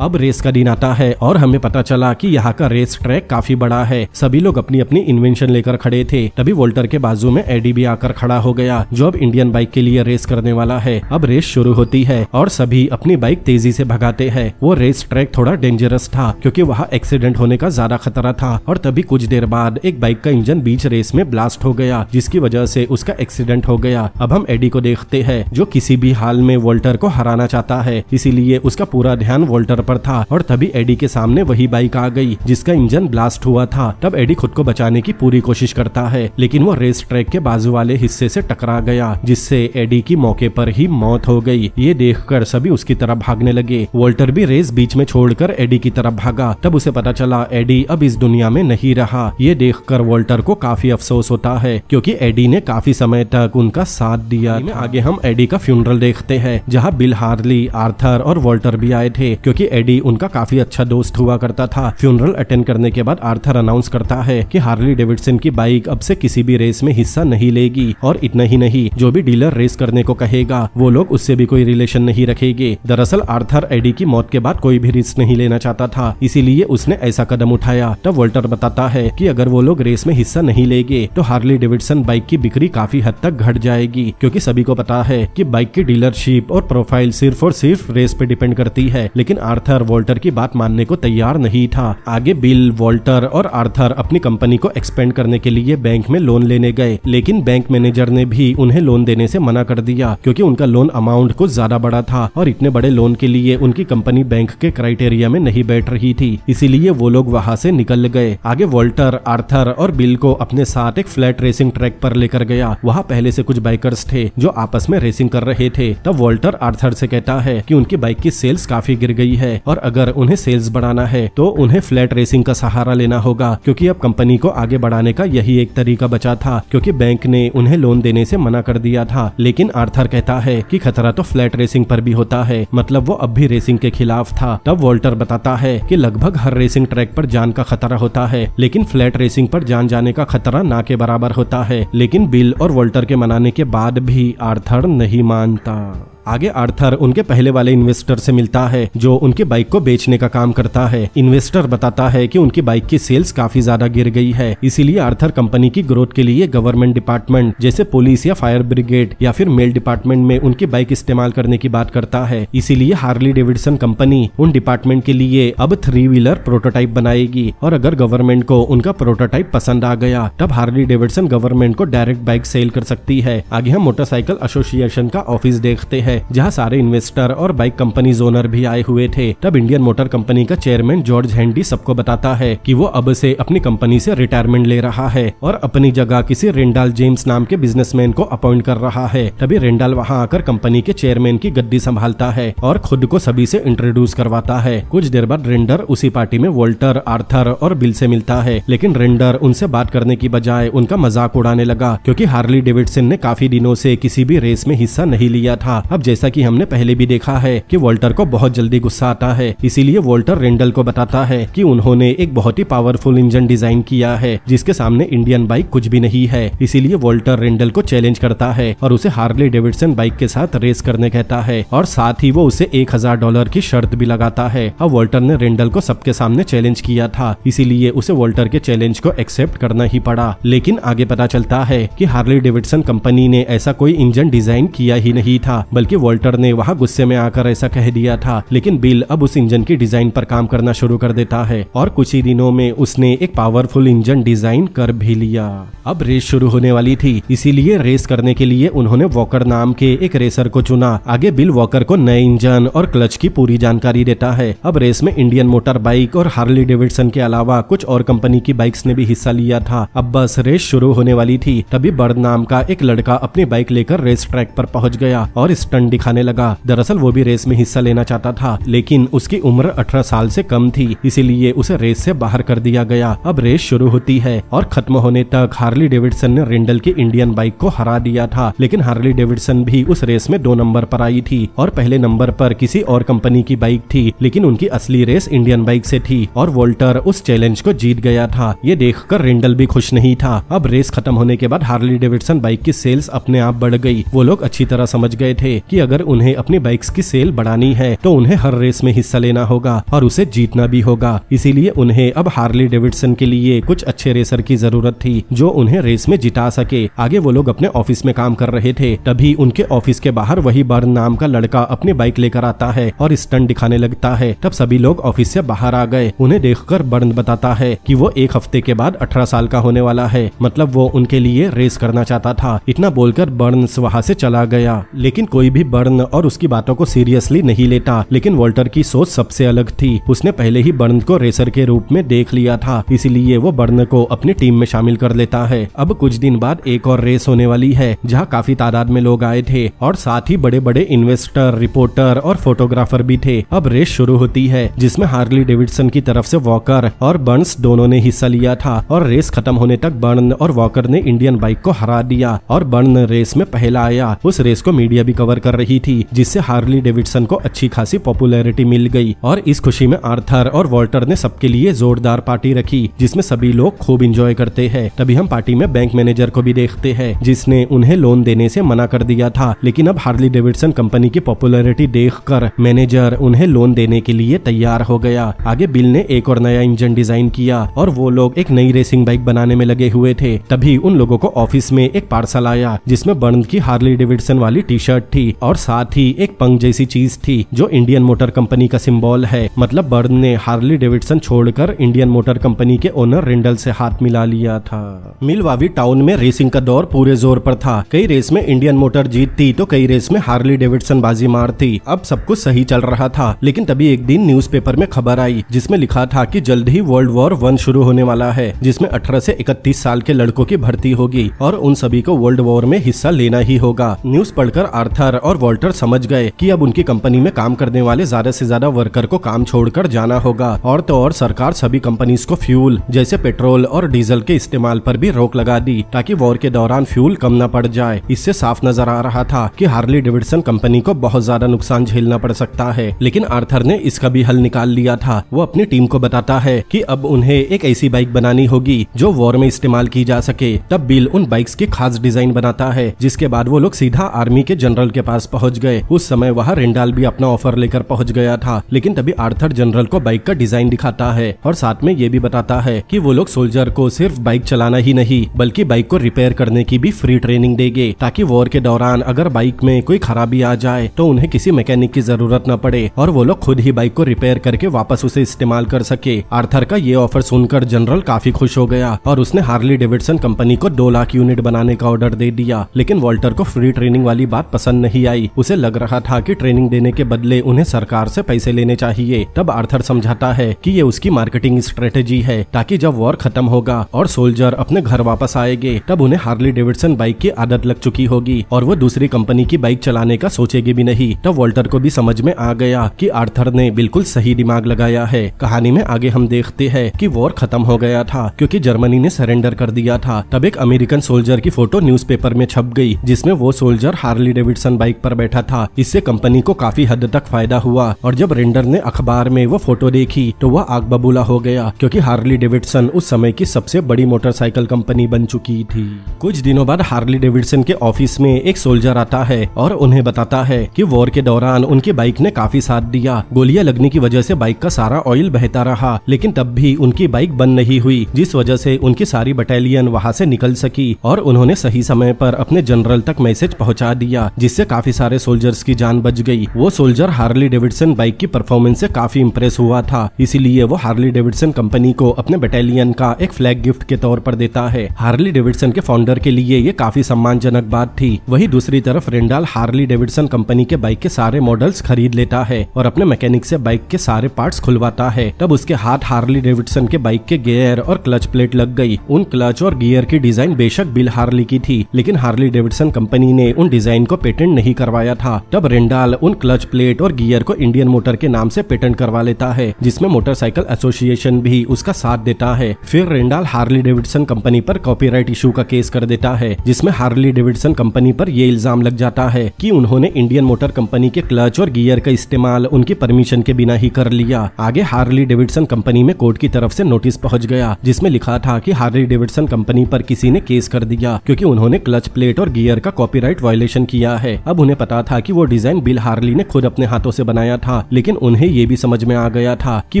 अब रेस का दिन आता है और हमें पता चला कि यहाँ का रेस ट्रैक काफी बड़ा है। सभी लोग अपनी अपनी इन्वेंशन लेकर खड़े थे। तभी वॉल्टर के बाजू में एडी भी आकर खड़ा हो गया, जो अब इंडियन बाइक के लिए रेस करने वाला है। अब रेस शुरू होती है और सभी अपनी बाइक तेजी से भगाते हैं। वो रेस ट्रैक थोड़ा डेंजरस था, क्योंकि वहाँ एक्सीडेंट होने का ज्यादा खतरा था। और तभी कुछ देर बाद एक बाइक का इंजन बीच रेस में ब्लास्ट हो गया, जिसकी वजह से उसका एक्सीडेंट हो गया। अब हम एडी को देखते हैं, जो किसी भी हाल में वॉल्टर को हराना चाहता है, इसीलिए उसका पूरा ध्यान वॉल्टर पर था। और तभी एडी के सामने वही बाइक आ गई जिसका इंजन ब्लास्ट हुआ था। तब एडी खुद को बचाने की पूरी कोशिश करता है, लेकिन वो रेस ट्रैक के बाजू वाले हिस्से से टकरा गया, जिससे एडी की मौके पर ही मौत हो गई। ये देखकर सभी उसकी तरफ भागने लगे। वॉल्टर भी रेस बीच में छोड़कर एडी की तरफ भागा। तब उसे पता चला एडी अब इस दुनिया में नहीं रहा। ये देखकर वॉल्टर को काफी अफसोस होता है, क्योंकि एडी ने काफी समय तक उनका साथ दिया। आगे हम एडी का फ्यूनरल देखते हैं, जहाँ बिल हार्ली, आर्थर और वॉल्टर भी आए थे, क्योंकि एडी उनका काफी अच्छा दोस्त हुआ करता था। फ्यूनरल अटेंड करने के बाद आर्थर अनाउंस करता है कि हार्ली डेविडसन की बाइक अब से किसी भी रेस में हिस्सा नहीं लेगी, और इतना ही नहीं, जो भी डीलर रेस करने को कहेगा वो लोग उससे भी कोई रिलेशन नहीं रखेंगे। दरअसल आर्थर एडी की मौत के बाद कोई भी रिस्क नहीं लेना चाहता था, इसीलिए उसने ऐसा कदम उठाया। तब वॉल्टर बताता है कि अगर वो लोग रेस में हिस्सा नहीं लेंगे तो हार्ली डेविडसन बाइक की बिक्री काफी हद तक घट जाएगी, क्योंकि सभी को पता है कि बाइक की डीलरशिप और प्रोफाइल सिर्फ और सिर्फ रेस पे डिपेंड करती है। लेकिन आर्थर वॉल्टर की बात मानने को तैयार नहीं था। आगे बिल, वॉल्टर और आर्थर अपनी कंपनी को एक्सपेंड करने के लिए बैंक में लोन लेने गए, लेकिन बैंक मैनेजर ने भी उन्हें लोन देने से मना कर दिया, क्योंकि उनका लोन अमाउंट कुछ ज्यादा बड़ा था और इतने बड़े लोन के लिए उनकी कंपनी बैंक के क्राइटेरिया में नहीं बैठ रही थी, इसीलिए वो लोग वहां से निकल गए। आगे वॉल्टर, आर्थर और बिल को अपने साथ एक फ्लैट रेसिंग ट्रैक पर लेकर गया। वहाँ पहले से कुछ बाइकर्स थे जो आपस में रेसिंग कर रहे थे। तब वॉल्टर आर्थर से कहता है कि उनकी बाइक की सेल्स काफी गिर गई है और अगर उन्हें सेल्स बढ़ाना है तो उन्हें फ्लैट रेसिंग का सहारा लेना होगा, क्योंकि अब कंपनी को आगे बढ़ाने का यही एक तरीका बचा था, क्योंकि बैंक ने उन्हें लोन देने से मना कर दिया था। लेकिन आर्थर कहता है कि खतरा तो फ्लैट रेसिंग पर भी होता है, मतलब वो अब भी रेसिंग के खिलाफ था। तब वॉल्टर बताता है कि लगभग हर रेसिंग ट्रैक पर जान का खतरा होता है, लेकिन फ्लैट रेसिंग पर जान जाने का खतरा ना के बराबर होता है। लेकिन बिल और वॉल्टर के मनाने के बाद भी आर्थर नहीं मानता। आगे आर्थर उनके पहले वाले इन्वेस्टर से मिलता है जो उनकी बाइक को बेचने का काम करता है। इन्वेस्टर बताता है कि उनकी बाइक की सेल्स काफी ज्यादा गिर गई है, इसीलिए आर्थर कंपनी की ग्रोथ के लिए गवर्नमेंट डिपार्टमेंट जैसे पुलिस या फायर ब्रिगेड या फिर मेल डिपार्टमेंट में उनकी बाइक इस्तेमाल करने की बात करता है। इसीलिए हार्ली डेविडसन कंपनी उन डिपार्टमेंट के लिए अब 3 व्हीलर प्रोटोटाइप बनाएगी, और अगर गवर्नमेंट को उनका प्रोटोटाइप पसंद आ गया तब हार्ली डेविडसन गवर्नमेंट को डायरेक्ट बाइक सेल कर सकती है। आगे हम मोटरसाइकिल एसोसिएशन का ऑफिस देखते हैं, जहां सारे इन्वेस्टर और बाइक कंपनी ओनर भी आए हुए थे। तब इंडियन मोटर कंपनी का चेयरमैन जॉर्ज हैंडी सबको बताता है कि वो अब से अपनी कंपनी से रिटायरमेंट ले रहा है और अपनी जगह किसी रेंडाल जेम्स नाम के बिजनेसमैन को अपॉइंट कर रहा है। तभी रेंडाल वहां आकर कंपनी के चेयरमैन की गद्दी संभालता है और खुद को सभी से इंट्रोड्यूस करवाता है। कुछ देर बाद रेंडर उसी पार्टी में वॉल्टर, आर्थर और बिल से मिलता है, लेकिन रेंडर उनसे बात करने की बजाय उनका मजाक उड़ाने लगा, क्योंकि हार्ली डेविडसन ने काफी दिनों से किसी भी रेस में हिस्सा नहीं लिया था। अब जैसा कि हमने पहले भी देखा है कि वॉल्टर को बहुत जल्दी गुस्सा आता है, इसीलिए वॉल्टर रेंडल को बताता है कि उन्होंने एक बहुत ही पावरफुल इंजन डिजाइन किया है जिसके सामने इंडियन बाइक कुछ भी नहीं है। इसीलिए वॉल्टर रेंडल को चैलेंज करता है और उसे हार्ली डेविडसन बाइक के साथ रेस करने कहता है, और साथ ही वो उसे $1000 की शर्त भी लगाता है। अब वॉल्टर ने रेंडल को सबके सामने चैलेंज किया था, इसीलिए उसे वॉल्टर के चैलेंज को एक्सेप्ट करना ही पड़ा। लेकिन आगे पता चलता है कि हार्ली डेविडसन कंपनी ने ऐसा कोई इंजन डिजाइन किया ही नहीं था, बल्कि वॉल्टर ने वहां गुस्से में आकर ऐसा कह दिया था। लेकिन बिल अब उस इंजन की डिजाइन पर काम करना शुरू कर देता है और कुछ ही दिनों में उसने एक पावरफुल इंजन डिजाइन कर भी लिया। अब रेस शुरू होने वाली थी, इसीलिए रेस करने के लिए उन्होंने वॉकर नाम के एक रेसर को चुना। आगे बिल वॉकर को नए इंजन और क्लच की पूरी जानकारी देता है। अब रेस में इंडियन मोटर बाइक और हार्ली डेविडसन के अलावा कुछ और कंपनी की बाइक्स ने भी हिस्सा लिया था। अब बस रेस शुरू होने वाली थी, तभी बर्ड नाम का एक लड़का अपनी बाइक लेकर रेस ट्रैक पर पहुंच गया और स्टंट दिखाने लगा। दरअसल वो भी रेस में हिस्सा लेना चाहता था, लेकिन उसकी उम्र 18 साल से कम थी, इसीलिए उसे रेस से बाहर कर दिया गया। अब रेस शुरू होती है और खत्म होने तक हार्ली डेविडसन ने रेंडल की इंडियन बाइक को हरा दिया था, लेकिन हार्ली डेविडसन भी उस रेस में 2 नंबर पर आई थी और पहले नंबर पर किसी और कंपनी की बाइक थी, लेकिन उनकी असली रेस इंडियन बाइक से थी और वॉल्टर उस चैलेंज को जीत गया था। ये देखकर रेंडल भी खुश नहीं था। अब रेस खत्म होने के बाद हार्ली डेविडसन बाइक की सेल्स अपने आप बढ़ गई। वो लोग अच्छी तरह समझ गए थे कि अगर उन्हें अपनी बाइक्स की सेल बढ़ानी है तो उन्हें हर रेस में हिस्सा लेना होगा और उसे जीतना भी होगा। इसीलिए उन्हें अब हार्ली डेविडसन के लिए कुछ अच्छे रेसर की जरूरत थी जो उन्हें रेस में जिता सके। आगे वो लोग अपने ऑफिस में काम कर रहे थे, तभी उनके ऑफिस के बाहर वही बर्न नाम का लड़का अपनी बाइक लेकर आता है और स्टंट दिखाने लगता है। तब सभी लोग ऑफिस से बाहर आ गए। उन्हें देखकर बर्न बताता है कि वो 1 हफ्ते के बाद 18 साल का होने वाला है, मतलब वो उनके लिए रेस करना चाहता था। इतना बोलकर बर्न वहां से चला गया, लेकिन कोई भी बर्न और उसकी बातों को सीरियसली नहीं लेता। लेकिन वॉल्टर की सोच सबसे अलग थी। उसने पहले ही बर्न को रेसर के रूप में देख लिया था, इसीलिए वो बर्न को अपनी टीम में शामिल कर लेता है। अब कुछ दिन बाद एक और रेस होने वाली है जहां काफी तादाद में लोग आए थे और साथ ही बड़े बड़े इन्वेस्टर, रिपोर्टर और फोटोग्राफर भी थे। अब रेस शुरू होती है जिसमें हार्ली डेविडसन की तरफ से वॉकर और बर्न्स दोनों ने हिस्सा लिया था और रेस खत्म होने तक बर्न और वॉकर ने इंडियन बाइक को हरा दिया और बर्न रेस में पहला आया। उस रेस को मीडिया भी कवर कर कर रही थी, जिससे हार्ली डेविडसन को अच्छी खासी पॉपुलैरिटी मिल गई। और इस खुशी में आर्थर और वॉल्टर ने सबके लिए जोरदार पार्टी रखी, जिसमें सभी लोग खूब एंजॉय करते हैं। तभी हम पार्टी में बैंक मैनेजर को भी देखते हैं, जिसने उन्हें लोन देने से मना कर दिया था, लेकिन अब हार्ली डेविडसन कंपनी की पॉपुलैरिटी देखकर मैनेजर उन्हें लोन देने के लिए तैयार हो गया। आगे बिल ने एक और नया इंजन डिजाइन किया और वो लोग एक नई रेसिंग बाइक बनाने में लगे हुए थे। तभी उन लोगों को ऑफिस में एक पार्सल आया, जिसमें बर्न की हार्ली डेविडसन वाली टी शर्ट थी और साथ ही एक पंख जैसी चीज थी जो इंडियन मोटर कंपनी का सिंबल है। मतलब बर्न ने हार्ली डेविडसन छोड़कर इंडियन मोटर कंपनी के ओनर रेंडल से हाथ मिला लिया था। मिलवावी टाउन में रेसिंग का दौर पूरे जोर पर था। कई रेस में इंडियन मोटर जीतती तो कई रेस में हार्ली डेविडसन बाजी मारती। अब सब कुछ सही चल रहा था, लेकिन तभी एक दिन न्यूज़पेपर में खबर आई, जिसमें लिखा था कि जल्द ही वर्ल्ड वॉर 1 शुरू होने वाला है, जिसमें 18 से 31 साल के लड़कों की भर्ती होगी और उन सभी को वर्ल्ड वॉर में हिस्सा लेना ही होगा। न्यूज पढ़कर आर्थर और वॉल्टर समझ गए कि अब उनकी कंपनी में काम करने वाले ज्यादा से ज्यादा वर्कर को काम छोड़कर जाना होगा। और तो और सरकार सभी कंपनीज को फ्यूल जैसे पेट्रोल और डीजल के इस्तेमाल पर भी रोक लगा दी, ताकि वॉर के दौरान फ्यूल कम न पड़ जाए। इससे साफ नजर आ रहा था कि हार्ली डेविडसन कंपनी को बहुत ज्यादा नुकसान झेलना पड़ सकता है। लेकिन आर्थर ने इसका भी हल निकाल लिया था। वो अपनी टीम को बताता है कि अब उन्हें एक ऐसी बाइक बनानी होगी जो वॉर में इस्तेमाल की जा सके। तब बिल उन बाइक्स की खास डिजाइन बनाता है, जिसके बाद वो लोग सीधा आर्मी के जनरल के पास पहुंच गए। उस समय वहाँ रेंडाल भी अपना ऑफर लेकर पहुंच गया था, लेकिन तभी आर्थर जनरल को बाइक का डिजाइन दिखाता है और साथ में ये भी बताता है कि वो लोग सोल्जर को सिर्फ बाइक चलाना ही नहीं, बल्कि बाइक को रिपेयर करने की भी फ्री ट्रेनिंग देंगे, ताकि वॉर के दौरान अगर बाइक में कोई खराबी आ जाए तो उन्हें किसी मैकेनिक की जरूरत न पड़े और वो लोग खुद ही बाइक को रिपेयर करके वापस उसे इस्तेमाल कर सके। आर्थर का ये ऑफर सुनकर जनरल काफी खुश हो गया और उसने हार्ली डेविडसन कंपनी को 2 लाख यूनिट बनाने का ऑर्डर दे दिया। लेकिन वॉल्टर को फ्री ट्रेनिंग वाली बात पसंद नहीं आई। उसे लग रहा था कि ट्रेनिंग देने के बदले उन्हें सरकार से पैसे लेने चाहिए। तब आर्थर समझाता है कि ये उसकी मार्केटिंग स्ट्रेटेजी है, ताकि जब वॉर खत्म होगा और सोल्जर अपने घर वापस आएंगे तब उन्हें हार्ली डेविडसन बाइक की आदत लग चुकी होगी और वो दूसरी कंपनी की बाइक चलाने का सोचेगी भी नहीं। तब वॉल्टर को भी समझ में आ गया कि आर्थर ने बिल्कुल सही दिमाग लगाया है। कहानी में आगे हम देखते हैं कि वॉर खत्म हो गया था क्योंकि जर्मनी ने सरेंडर कर दिया था। तब एक अमेरिकन सोल्जर की फोटो न्यूज़पेपर में छप गई, जिसमें वो सोल्जर हार्ली डेविडसन बाइक पर बैठा था। इससे कंपनी को काफी हद तक फायदा हुआ और जब रेंडर ने अखबार में वो फोटो देखी तो वह आग बबूला हो गया, क्योंकि हार्ली डेविडसन उस समय की सबसे बड़ी मोटरसाइकिल कंपनी बन चुकी थी। कुछ दिनों बाद हार्ली डेविडसन के ऑफिस में एक सोल्जर आता है और उन्हें बताता है कि वॉर के दौरान उनकी बाइक ने काफी साथ दिया। गोलियां लगने की वजह से बाइक का सारा ऑयल बहता रहा, लेकिन तब भी उनकी बाइक बंद नहीं हुई, जिस वजह से उनकी सारी बटालियन वहां से निकल सकी और उन्होंने सही समय पर अपने जनरल तक मैसेज पहुंचा दिया, जिससे काफी सारे सोल्जर्स की जान बच गई। वो सोल्जर हार्ली डेविडसन बाइक की परफॉर्मेंस से काफी इंप्रेस हुआ था, इसीलिए वो हार्ली डेविडसन कंपनी को अपने बटालियन का एक फ्लैग गिफ्ट के तौर पर देता है। हार्ली डेविडसन के फाउंडर के लिए ये काफी सम्मानजनक बात थी। वही दूसरी तरफ रेंडाल हार्ली डेविडसन कंपनी के बाइक के सारे मॉडल्स खरीद लेता है और अपने मैकेनिक से बाइक के सारे पार्ट्स खुलवाता है। तब उसके हाथ हार्ली डेविडसन के बाइक के गियर और क्लच प्लेट लग गई। उन क्लच और गियर की डिजाइन बेशक बिल हार्ली की थी, लेकिन हार्ली डेविडसन कंपनी ने उन डिजाइन को पेटेंट नहीं करवाया था। तब रेंडाल उन क्लच प्लेट और गियर को इंडियन मोटर के नाम से पेटेंट करवा लेता है, जिसमें मोटरसाइकिल एसोसिएशन भी उसका साथ देता है। फिर रेंडाल हार्ली डेविडसन कंपनी पर कॉपीराइट इशू का केस कर देता है, जिसमें हार्ली डेविडसन कंपनी पर यह इल्जाम लग जाता है कि उन्होंने इंडियन मोटर कंपनी के क्लच और गियर का इस्तेमाल उनकी परमिशन के बिना ही कर लिया। आगे हार्ली डेविडसन कंपनी में कोर्ट की तरफ से नोटिस पहुंच गया, जिसमें लिखा था कि हार्ली डेविडसन कंपनी पर किसी ने केस कर दिया क्योंकि उन्होंने क्लच प्लेट और गियर का कॉपीराइट वायलेशन किया है। अब उन्हें पता था कि वो डिजाइन बिल हार्ली ने खुद अपने हाथों से बनाया था, लेकिन उन्हें ये भी समझ में आ गया था कि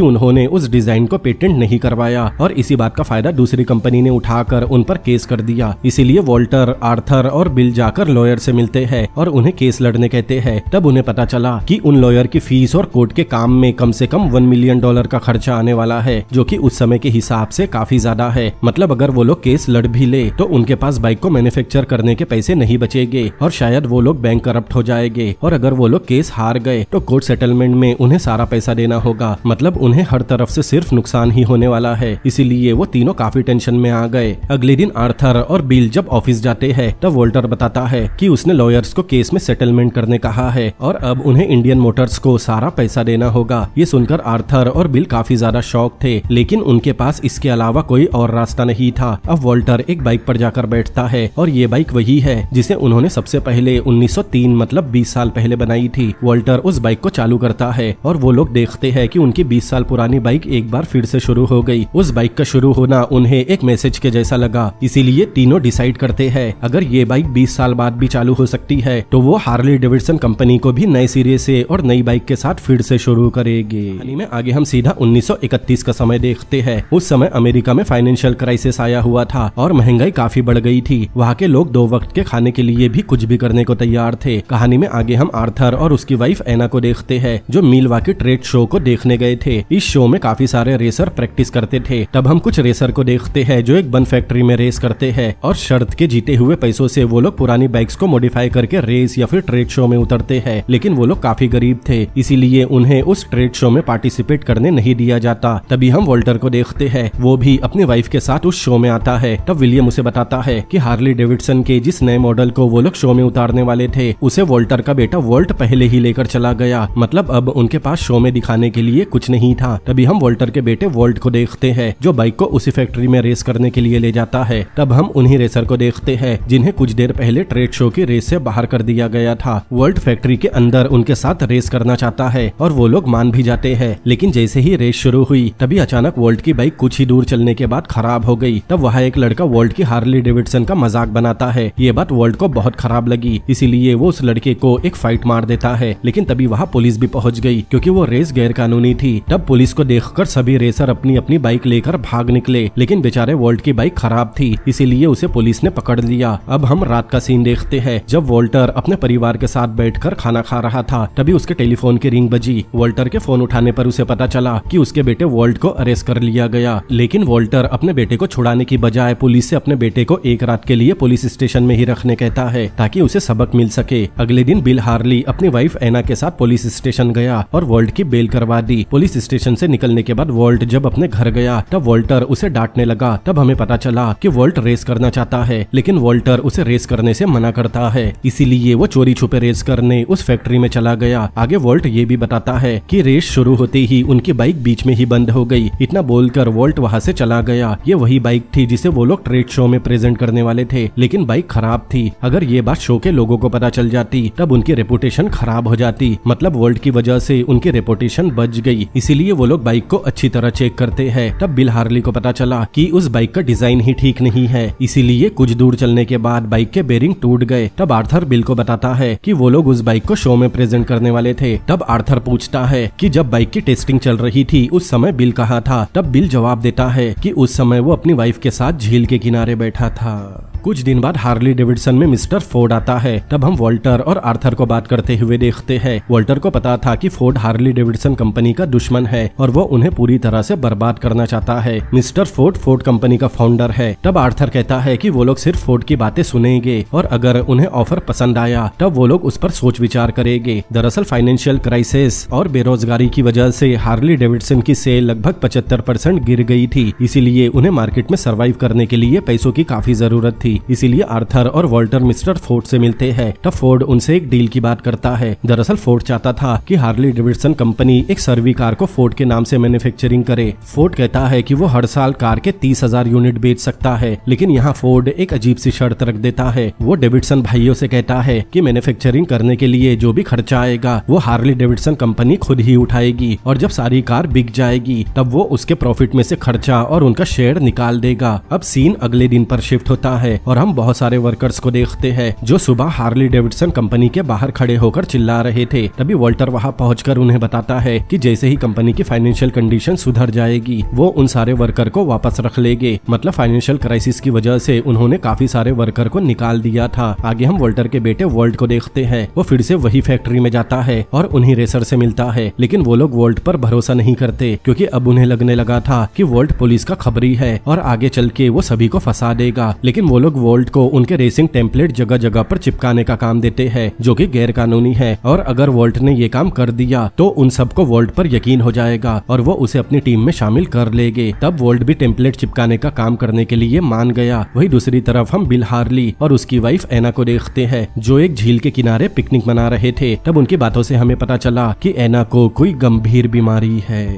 उन्होंने उस डिजाइन को पेटेंट नहीं करवाया और इसी बात का फायदा दूसरी कंपनी ने उठाकर उन पर केस कर दिया। इसीलिए वॉल्टर, आर्थर और बिल जाकर लॉयर से मिलते हैं और उन्हें केस लड़ने कहते हैं। तब उन्हें पता चला कि उन लॉयर की फीस और कोर्ट के काम में कम से कम $1 मिलियन का खर्चा आने वाला है, जो कि उस समय के हिसाब से काफी ज्यादा है। मतलब अगर वो लोग केस लड़ भी ले तो उनके पास बाइक को मैन्युफैक्चर करने के पैसे नहीं बचेंगे और शायद वो लोग बैंक करप्ट हो जाएंगे, और अगर वो लोग केस हार गए तो कोर्ट सेटलमेंट में उन्हें सारा पैसा देना होगा। मतलब उन्हें हर तरफ से सिर्फ नुकसान ही होने वाला है। इसीलिए वो तीनों काफी टेंशन में आ गए। अगले दिन आर्थर और बिल जब ऑफिस जाते हैं तब वॉल्टर बताता है कि उसने लॉयर्स को केस में सेटलमेंट करने कहा है और अब उन्हें इंडियन मोटर्स को सारा पैसा देना होगा। ये सुनकर आर्थर और बिल काफी ज्यादा शॉक थे, लेकिन उनके पास इसके अलावा कोई और रास्ता नहीं था। अब वॉल्टर एक बाइक पर जाकर बैठता है और ये बाइक वही है जिसे उन्होंने सबसे पहले 1903 1903 मतलब 20 साल पहले बनाई थी। वॉल्टर उस बाइक को चालू करता है और वो लोग देखते हैं कि उनकी 20 साल पुरानी बाइक एक बार फिर से शुरू हो गई। उस बाइक का शुरू होना उन्हें एक मैसेज के जैसा लगा, इसीलिए तीनों डिसाइड करते हैं अगर ये बाइक 20 साल बाद भी चालू हो सकती है तो वो हार्ली डेविडसन कंपनी को भी नए सिरे से और नई बाइक के साथ फिर से शुरू करेंगे। कहानी में आगे हम सीधा 1931 का समय देखते हैं। उस समय अमेरिका में फाइनेंशियल क्राइसिस आया हुआ था और महंगाई काफी बढ़ गई थी। वहाँ के लोग 2 वक्त के खाने के लिए भी कुछ भी करने को तैयार थे। कहानी में आगे हम आर्थर और उसकी वाइफ एना को देखते हैं जो मिलवाकी ट्रेड शो को देखने गए थे। इस शो में काफी सारे रेसर प्रैक्टिस करते थे। तब हम कुछ रेसर को देखते हैं जो एक बन फैक्ट्री में रेस करते हैं और शर्त के जीते हुए पैसों से वो लोग पुरानी बाइक्स को मॉडिफाई करके रेस या फिर ट्रेड शो में उतरते हैं। लेकिन वो लोग काफी गरीब थे, इसीलिए उन्हें उस ट्रेड शो में पार्टिसिपेट करने नहीं दिया जाता। तभी हम वॉल्टर को देखते हैं, वो भी अपनी वाइफ के साथ उस शो में आता है। तब विलियम उसे बताता है कि हार्ली डेविडसन के जिस नए मॉडल को वो लोग शो में उतारने वाले थे उसे वॉल्टर का बेटा वॉल्ट पहले ही लेकर चला गया। मतलब अब उनके पास शो में दिखाने के लिए कुछ नहीं था। तभी हम वॉल्टर के बेटे वॉल्ट को देखते हैं जो बाइक को उसी फैक्ट्री में रेस करने के लिए ले जाता है। तब हम उन्हीं रेसर को देखते हैं जिन्हें कुछ देर पहले ट्रेड शो की रेस से बाहर कर दिया गया था। वॉल्ट फैक्ट्री के अंदर उनके साथ रेस करना चाहता है और वो लोग मान भी जाते हैं। लेकिन जैसे ही रेस शुरू हुई तभी अचानक वॉल्ट की बाइक कुछ ही दूर चलने के बाद खराब हो गई। तब वहाँ एक लड़का वॉल्ट की हार्ली डेविडसन का मजाक बनाता है। ये बात वॉल्ट को बहुत खराब लगी, इसीलिए वो उस लड़के को एक फाइट मार देता है। लेकिन तभी वहाँ पुलिस भी पहुंच गई क्योंकि वो रेस गैर कानूनी थी। तब पुलिस को देखकर सभी रेसर अपनी अपनी बाइक लेकर भाग निकले। लेकिन बेचारे वॉल्ट की बाइक खराब थी, इसीलिए उसे पुलिस ने पकड़ लिया। अब हम रात का सीन देखते हैं जब वॉल्टर अपने परिवार के साथ बैठकर खाना खा रहा था। तभी उसके टेलीफोन की रिंग बजी। वॉल्टर के फोन उठाने पर उसे पता चला कि उसके बेटे वॉल्ट को अरेस्ट कर लिया गया। लेकिन वॉल्टर अपने बेटे को छुड़ाने की बजाय पुलिस से अपने बेटे को एक रात के लिए पुलिस स्टेशन में ही रखने कहता है ताकि उसे सबक मिल सके। अगले दिन बिल हार्ली अपनी वाइफ एना के साथ पुलिस स्टेशन गया और वॉल्ट की बेल करवा दी। पुलिस स्टेशन से निकलने के बाद वॉल्ट जब अपने घर गया तब वॉल्टर उसे डांटने लगा। तब हमें पता चला कि वॉल्ट रेस करना चाहता है, लेकिन वॉल्टर उसे रेस करने से मना करता है। इसीलिए वो चोरी छुपे रेस करने उस फैक्ट्री में चला गया। आगे वॉल्ट ये भी बताता है कि रेस शुरू होते ही उनकी बाइक बीच में ही बंद हो गई। इतना बोलकर वॉल्ट वहाँ से चला गया। ये वही बाइक थी जिसे वो लोग ट्रेड शो में प्रेजेंट करने वाले थे, लेकिन बाइक खराब थी। अगर ये बात शो के लोगों को पता चल जाती तब उनकी रेपुटेशन खराब हो जाती। मतलब वॉल्ट की वजह से उनकी रेपुटेशन बच गई, इसीलिए वो लोग बाइक को अच्छी तरह चेक करते हैं। तब बिल हार्ली को पता चला कि उस बाइक का डिजाइन ही ठीक नहीं है, इसीलिए कुछ दूर चलने के बाद बाइक के बेरिंग टूट गए। तब आर्थर बिल को बताता है कि वो लोग उस बाइक को शो में प्रेजेंट करने वाले थे। तब आर्थर पूछता है कि जब बाइक की टेस्टिंग चल रही थी उस समय बिल कहाँ था। तब बिल जवाब देता है कि उस समय वो अपनी वाइफ के साथ झील के किनारे बैठा था। कुछ दिन बाद हार्ली डेविडसन में मिस्टर फोर्ड आता है। तब हम वॉल्टर और आर्थर को बात करते हुए देखते हैं। वॉल्टर को पता था कि फोर्ड हार्ली डेविडसन कंपनी का दुश्मन है और वो उन्हें पूरी तरह से बर्बाद करना चाहता है। मिस्टर फोर्ड कंपनी का फाउंडर है। तब आर्थर कहता है कि वो लोग सिर्फ फोर्ड की बातें सुनेंगे और अगर उन्हें ऑफर पसंद आया तब वो लोग उस पर सोच विचार करेंगे। दरअसल फाइनेंशियल क्राइसिस और बेरोजगारी की वजह से हार्ली डेविडसन की सेल लगभग 75% गिर गई थी, इसीलिए उन्हें मार्केट में सर्वाइव करने के लिए पैसों की काफी जरूरत थी। इसीलिए आर्थर और वॉल्टर मिस्टर फोर्ड से मिलते हैं। तब फोर्ड उनसे एक डील की बात करता है। दरअसल फोर्ड चाहता था कि हार्ली डेविडसन कंपनी एक सर्वी कार को फोर्ड के नाम से मैन्युफैक्चरिंग करे। फोर्ड कहता है कि वो हर साल कार के 30,000 यूनिट बेच सकता है, लेकिन यहाँ फोर्ड एक अजीब सी शर्त रख देता है। वो डेविडसन भाइयों से कहता है कि मैन्युफैक्चरिंग करने के लिए जो भी खर्चा आएगा वो हार्ली डेविडसन कंपनी खुद ही उठाएगी और जब सारी कार बिक जाएगी तब वो उसके प्रॉफिट में से खर्चा और उनका शेयर निकाल देगा। अब सीन अगले दिन पर शिफ्ट होता है और हम बहुत सारे वर्कर्स को देखते हैं जो सुबह हार्ली डेविडसन कंपनी के बाहर खड़े होकर चिल्ला रहे थे। तभी वॉल्टर वहां पहुंचकर उन्हें बताता है कि जैसे ही कंपनी की फाइनेंशियल कंडीशन सुधर जाएगी वो उन सारे वर्कर को वापस रख लेंगे। मतलब फाइनेंशियल क्राइसिस की वजह से उन्होंने काफी सारे वर्कर को निकाल दिया था। आगे हम वॉल्टर के बेटे वॉल्ट को देखते हैं। वो फिर से वही फैक्ट्री में जाता है और उन्हीं रेसर से मिलता है, लेकिन वो लोग वॉल्ट पर भरोसा नहीं करते क्योंकि अब उन्हें लगने लगा था कि वॉल्ट पुलिस का खबरी है और आगे चल के वो सभी को फंसा देगा। लेकिन वो लोग वॉल्ट को उनके रेसिंग टेम्पलेट जगह जगह पर चिपकाने का काम देते हैं जो कि गैर कानूनी है, और अगर वॉल्ट ने ये काम कर दिया तो उन सबको वॉल्ट पर यकीन हो जाएगा और वो उसे अपनी टीम में शामिल कर लेंगे। तब वॉल्ट भी टेम्पलेट चिपकाने का काम करने के लिए मान गया। वही दूसरी तरफ हम बिल हार्ली और उसकी वाइफ एना को देखते हैं जो एक झील के किनारे पिकनिक मना रहे थे। तब उनकी बातों से हमें पता चला कि एना को कोई गंभीर बीमारी है।